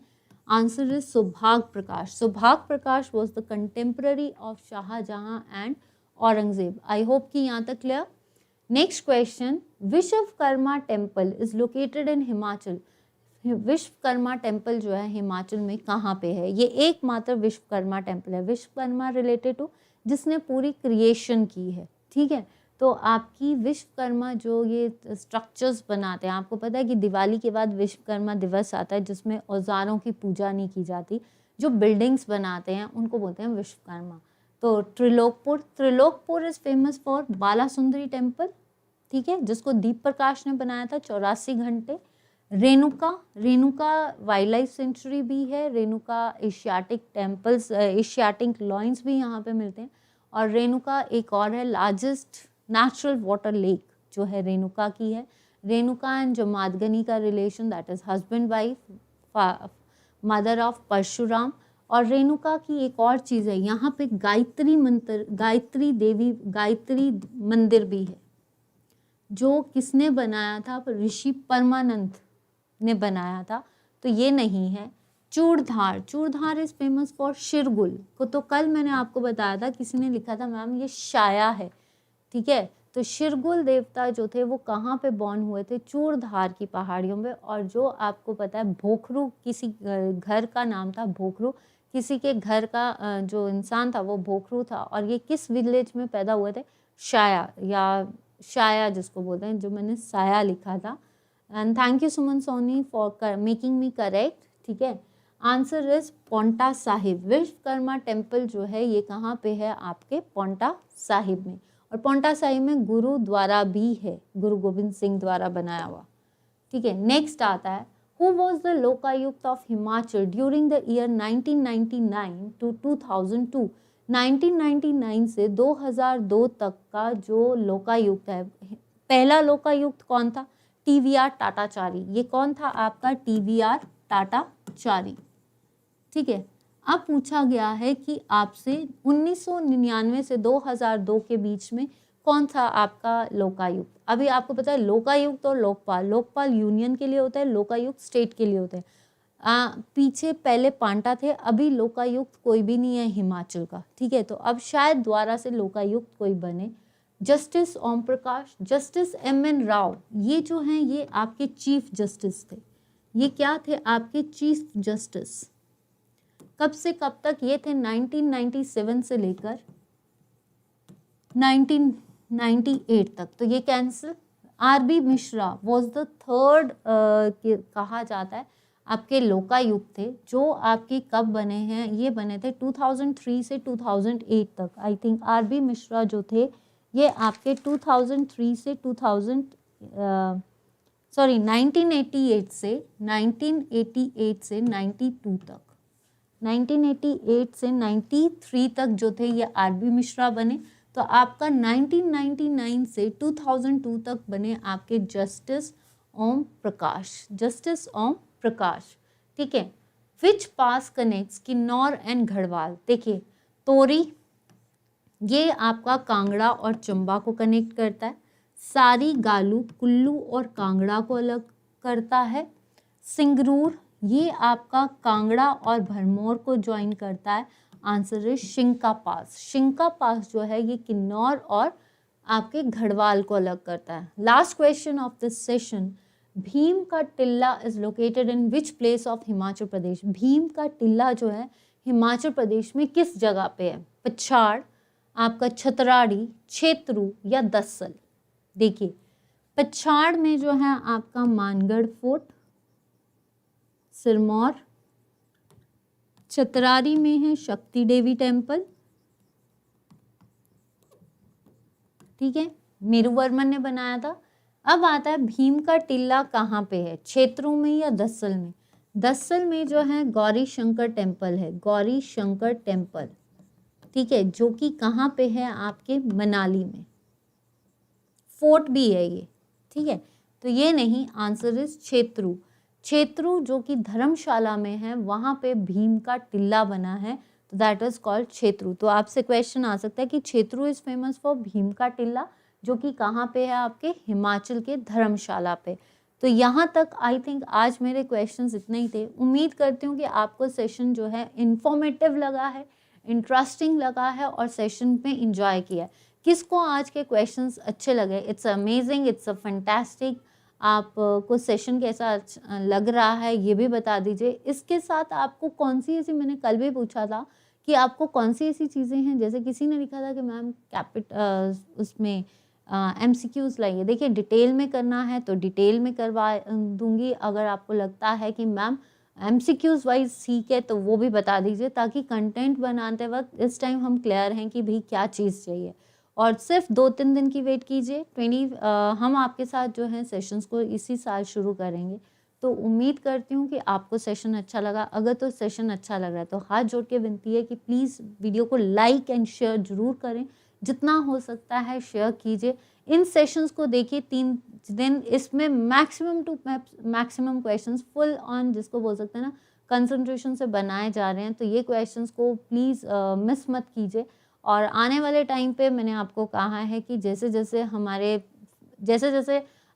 answer is Saubhag Prakash. Saubhag Prakash was the contemporary of Shah Jahan and Aurangzeb. I hope कि यहाँ तक क्लियर। Next question, Vishwakarma temple is located in Himachal. Vishwakarma temple जो है हिमाचल में कहाँ पे है? ये एकमात्र विश्वकर्मा टेम्पल है। विश्वकर्मा रिलेटेड टू जिसने पूरी क्रिएशन की है, ठीक है। तो आपकी विश्वकर्मा जो ये स्ट्रक्चर्स बनाते हैं, आपको पता है कि दिवाली के बाद विश्वकर्मा दिवस आता है जिसमें औजारों की पूजा नहीं की जाती, जो बिल्डिंग्स बनाते हैं उनको बोलते हैं विश्वकर्मा। तो Trilokpur, Trilokpur is famous for Bala Sundari temple, ठीक है, जिसको दीप प्रकाश ने बनाया था 84 घंटे। Renuka, Renuka wild life sanctuary भी है। Renuka Asiatic temples, Asiatic lion's भी यहाँ पे मिलते हैं। और रेणुका एक और है लार्जेस्ट नेचुरल वाटर लेक जो है रेणुका की है। रेणुका एंड जमादग्नि का relation, that is husband wife, mother of Parshuram. और रेणुका की एक और चीज़ है, यहाँ पे गायत्री मंत्र, गायत्री देवी, गायत्री मंदिर भी है, जो किसने बनाया था? ऋषि परमानंद ने बनाया था। तो ये नहीं है। Churdhar, Churdhar is famous for Shirgul को, तो कल मैंने आपको बताया था, किसी ने लिखा था मैम ये शाया है, ठीक है। तो शिरगुल देवता जो थे वो कहाँ पे बॉर्न हुए थे? चूड़धार की पहाड़ियों में। और जो आपको पता है भोखरू, किसी घर का नाम था भोखरू, किसी के घर का जो इंसान था वो भोखरू था। और ये किस विलेज में पैदा हुए थे? शाया, या शाया जिसको बोलते हैं, जो मैंने साया लिखा था। And thank you Suman Soni for making me correct, ठीक है। Answer is Ponta Sahib. Vishwakarma temple जो है ये कहाँ पे है? आपके पोंटा साहिब में। और पोंटा साहिब में गुरुद्वारा भी है, गुरु गोविंद सिंह द्वारा बनाया हुआ, ठीक है। नेक्स्ट आता है, who was the Lokayukta of Himachal during the year 1999 to 2002। 1999 से 2002 तक का जो लोकायुक्त है, पहला लोकायुक्त कौन था? TVR टाटाचारी। ये कौन था आपका? TVR टाटाचारी, ठीक है। अब पूछा गया है कि आपसे 1999 से 2002 के बीच में कौन था आपका लोकायुक्त? अभी आपको पता है लोकायुक्त और लोकपाल, लोकपाल यूनियन के लिए होता है, लोकायुक्त स्टेट के लिए होता है। पीछे पहले पांटा थे, अभी लोकायुक्त कोई भी नहीं है हिमाचल का, ठीक है। तो अब शायद द्वारा से लोकायुक्त कोई बने। Justice Om Prakash, justice MN Rao, ये जो हैं ये आपके चीफ जस्टिस थे। ये क्या थे? आपके चीफ जस्टिस। कब से कब तक ये थे? 1997 से लेकर 1998 तक, तो ये cancel. RB Mishra was the third, कहा जाता है आपके लोकायुक्त थे, जो आपके कब बने हैं? ये बने थे 2003 से 2008 तक। आई थिंक RB मिश्रा जो थे ये आपके 2003 से 1988 से 92 तक, 1988 से 93 तक जो थे ये RB मिश्रा बने। तो आपका 1999 से 2002 तक बने आपके जस्टिस ओम प्रकाश, जस्टिस ओम प्रकाश, ठीक है। विच पास कनेक्ट्स किन्नौर एंड गढ़वाल? देखिए तोरी ये आपका कांगड़ा और चंबा को कनेक्ट करता है। सारी गालू कुल्लू और कांगड़ा को अलग करता है। सिंगरूर ये आपका कांगड़ा और भरमौर को ज्वाइन करता है। आंसर इज शिंका पास। शिंका पास जो है ये किन्नौर और आपके गढ़वाल को अलग करता है। Last question of this session, Bhim ka Tilla is located in which place of Himachal Pradesh? Bhim ka Tilla जो है हिमाचल प्रदेश में किस जगह पे है? पछाड़, आपका छतराड़ी, छेत्रु या दस्सल? देखिए पछाड़ में जो है आपका मानगढ़ फोर्ट, सिरमौर, छतरारी में है शक्ति देवी टेम्पल, ठीक है, मेरुवर्मन ने बनाया था। अब आता है भीम का टिल्ला कहाँ पे है? छेत्रु में या दस्सल में? दस्सल में जो है गौरी शंकर टेम्पल है, गौरी शंकर टेम्पल, ठीक है, जो कि कहाँ पे है? आपके मनाली में। फोर्ट भी है ये, ठीक है। तो ये नहीं, आंसर इज छेत्रु। छेत्रु जो कि धर्मशाला में है, वहाँ पे भीम का टिल्ला बना है, तो दैट इज कॉल्ड छेत्रु। तो आपसे क्वेश्चन आ सकता है कि छेत्रु is famous for Bhim ka Tilla, जो कि कहाँ पे है? आपके हिमाचल के धर्मशाला पे। तो यहाँ तक आई थिंक आज मेरे क्वेश्चंस इतने ही थे। उम्मीद करती हूँ कि आपको सेशन जो है इंफॉर्मेटिव लगा है, इंटरेस्टिंग लगा है और सेशन पे इंजॉय किया है। किसको आज के क्वेश्चंस अच्छे लगे? It's amazing, it's a fantastic. आपको सेशन कैसा लग रहा है ये भी बता दीजिए। इसके साथ आपको कौन सी ऐसी, मैंने कल भी पूछा था कि आपको कौन सी ऐसी चीज़ें हैं, जैसे किसी ने लिखा था कि मैम उसमें MCQs लाइए। देखिए डिटेल में करना है तो डिटेल में करवा दूंगी। अगर आपको लगता है कि मैम MCQs वाइज ठीक है तो वो भी बता दीजिए, ताकि कंटेंट बनाते वक्त इस टाइम हम क्लियर हैं कि भाई क्या चीज़ चाहिए। और सिर्फ 2-3 दिन की वेट कीजिए। हम आपके साथ जो है सेशंस को इसी साल शुरू करेंगे। तो उम्मीद करती हूँ कि आपको सेशन अच्छा लगा। अगर तो सेशन अच्छा लग रहा है तो हाथ जोड़ के विनती है कि प्लीज़ वीडियो को लाइक एंड शेयर ज़रूर करें। जितना हो सकता है शेयर कीजिए। इन सेशंस को देखिए 3 दिन, इसमें maximum to maximum questions full on, जिसको बोल सकते हैं ना, कंसंट्रेशन से बनाए जा रहे हैं। तो ये क्वेश्चंस को प्लीज़ मिस मत कीजिए। और आने वाले टाइम पे मैंने आपको कहा है कि जैसे जैसे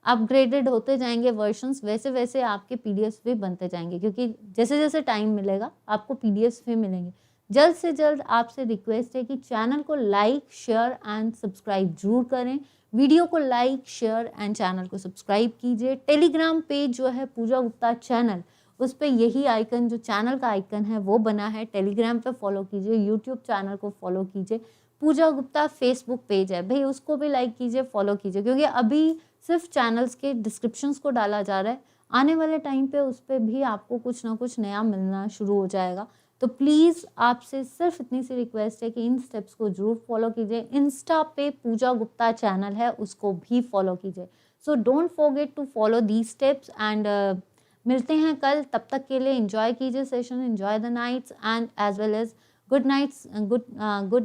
अपग्रेडेड होते जाएंगे वर्जन्स, वैसे वैसे आपके पीडीएफ्स भी बनते जाएंगे, क्योंकि जैसे जैसे टाइम मिलेगा आपको पीडीएफ्स भी मिलेंगे। जल्द से जल्द आपसे रिक्वेस्ट है कि चैनल को लाइक शेयर एंड सब्सक्राइब जरूर करें। वीडियो को लाइक शेयर एंड चैनल को सब्सक्राइब कीजिए। टेलीग्राम पेज जो है पूजा गुप्ता चैनल, उस पर यही आइकन जो चैनल का आइकन है वो बना है। टेलीग्राम पे फॉलो कीजिए, यूट्यूब चैनल को फॉलो कीजिए। पूजा गुप्ता फेसबुक पेज है भाई, उसको भी लाइक कीजिए, फॉलो कीजिए, क्योंकि अभी सिर्फ चैनल्स के डिस्क्रिप्शंस को डाला जा रहा है। आने वाले टाइम पे उस पर भी आपको कुछ ना कुछ नया मिलना शुरू हो जाएगा। तो प्लीज़ आपसे सिर्फ इतनी सी रिक्वेस्ट है कि इन स्टेप्स को जरूर फॉलो कीजिए। इंस्टा पे पूजा गुप्ता चैनल है, उसको भी फॉलो कीजिए। So don't forget to follow these steps and मिलते हैं कल। तब तक के लिए एंजॉय कीजिए session, enjoy the nights and as well as good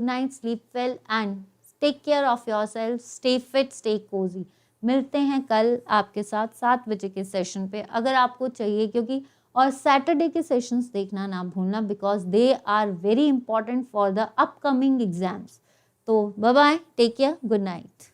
night, sleep well and take care of yourself, stay fit, stay cosy. मिलते हैं कल आपके साथ 7 बजे के सेशन पे अगर आपको चाहिए, क्योंकि और सैटरडे के सेशंस देखना ना भूलना, because they are very important for the upcoming exams. तो bye bye, take care, good night.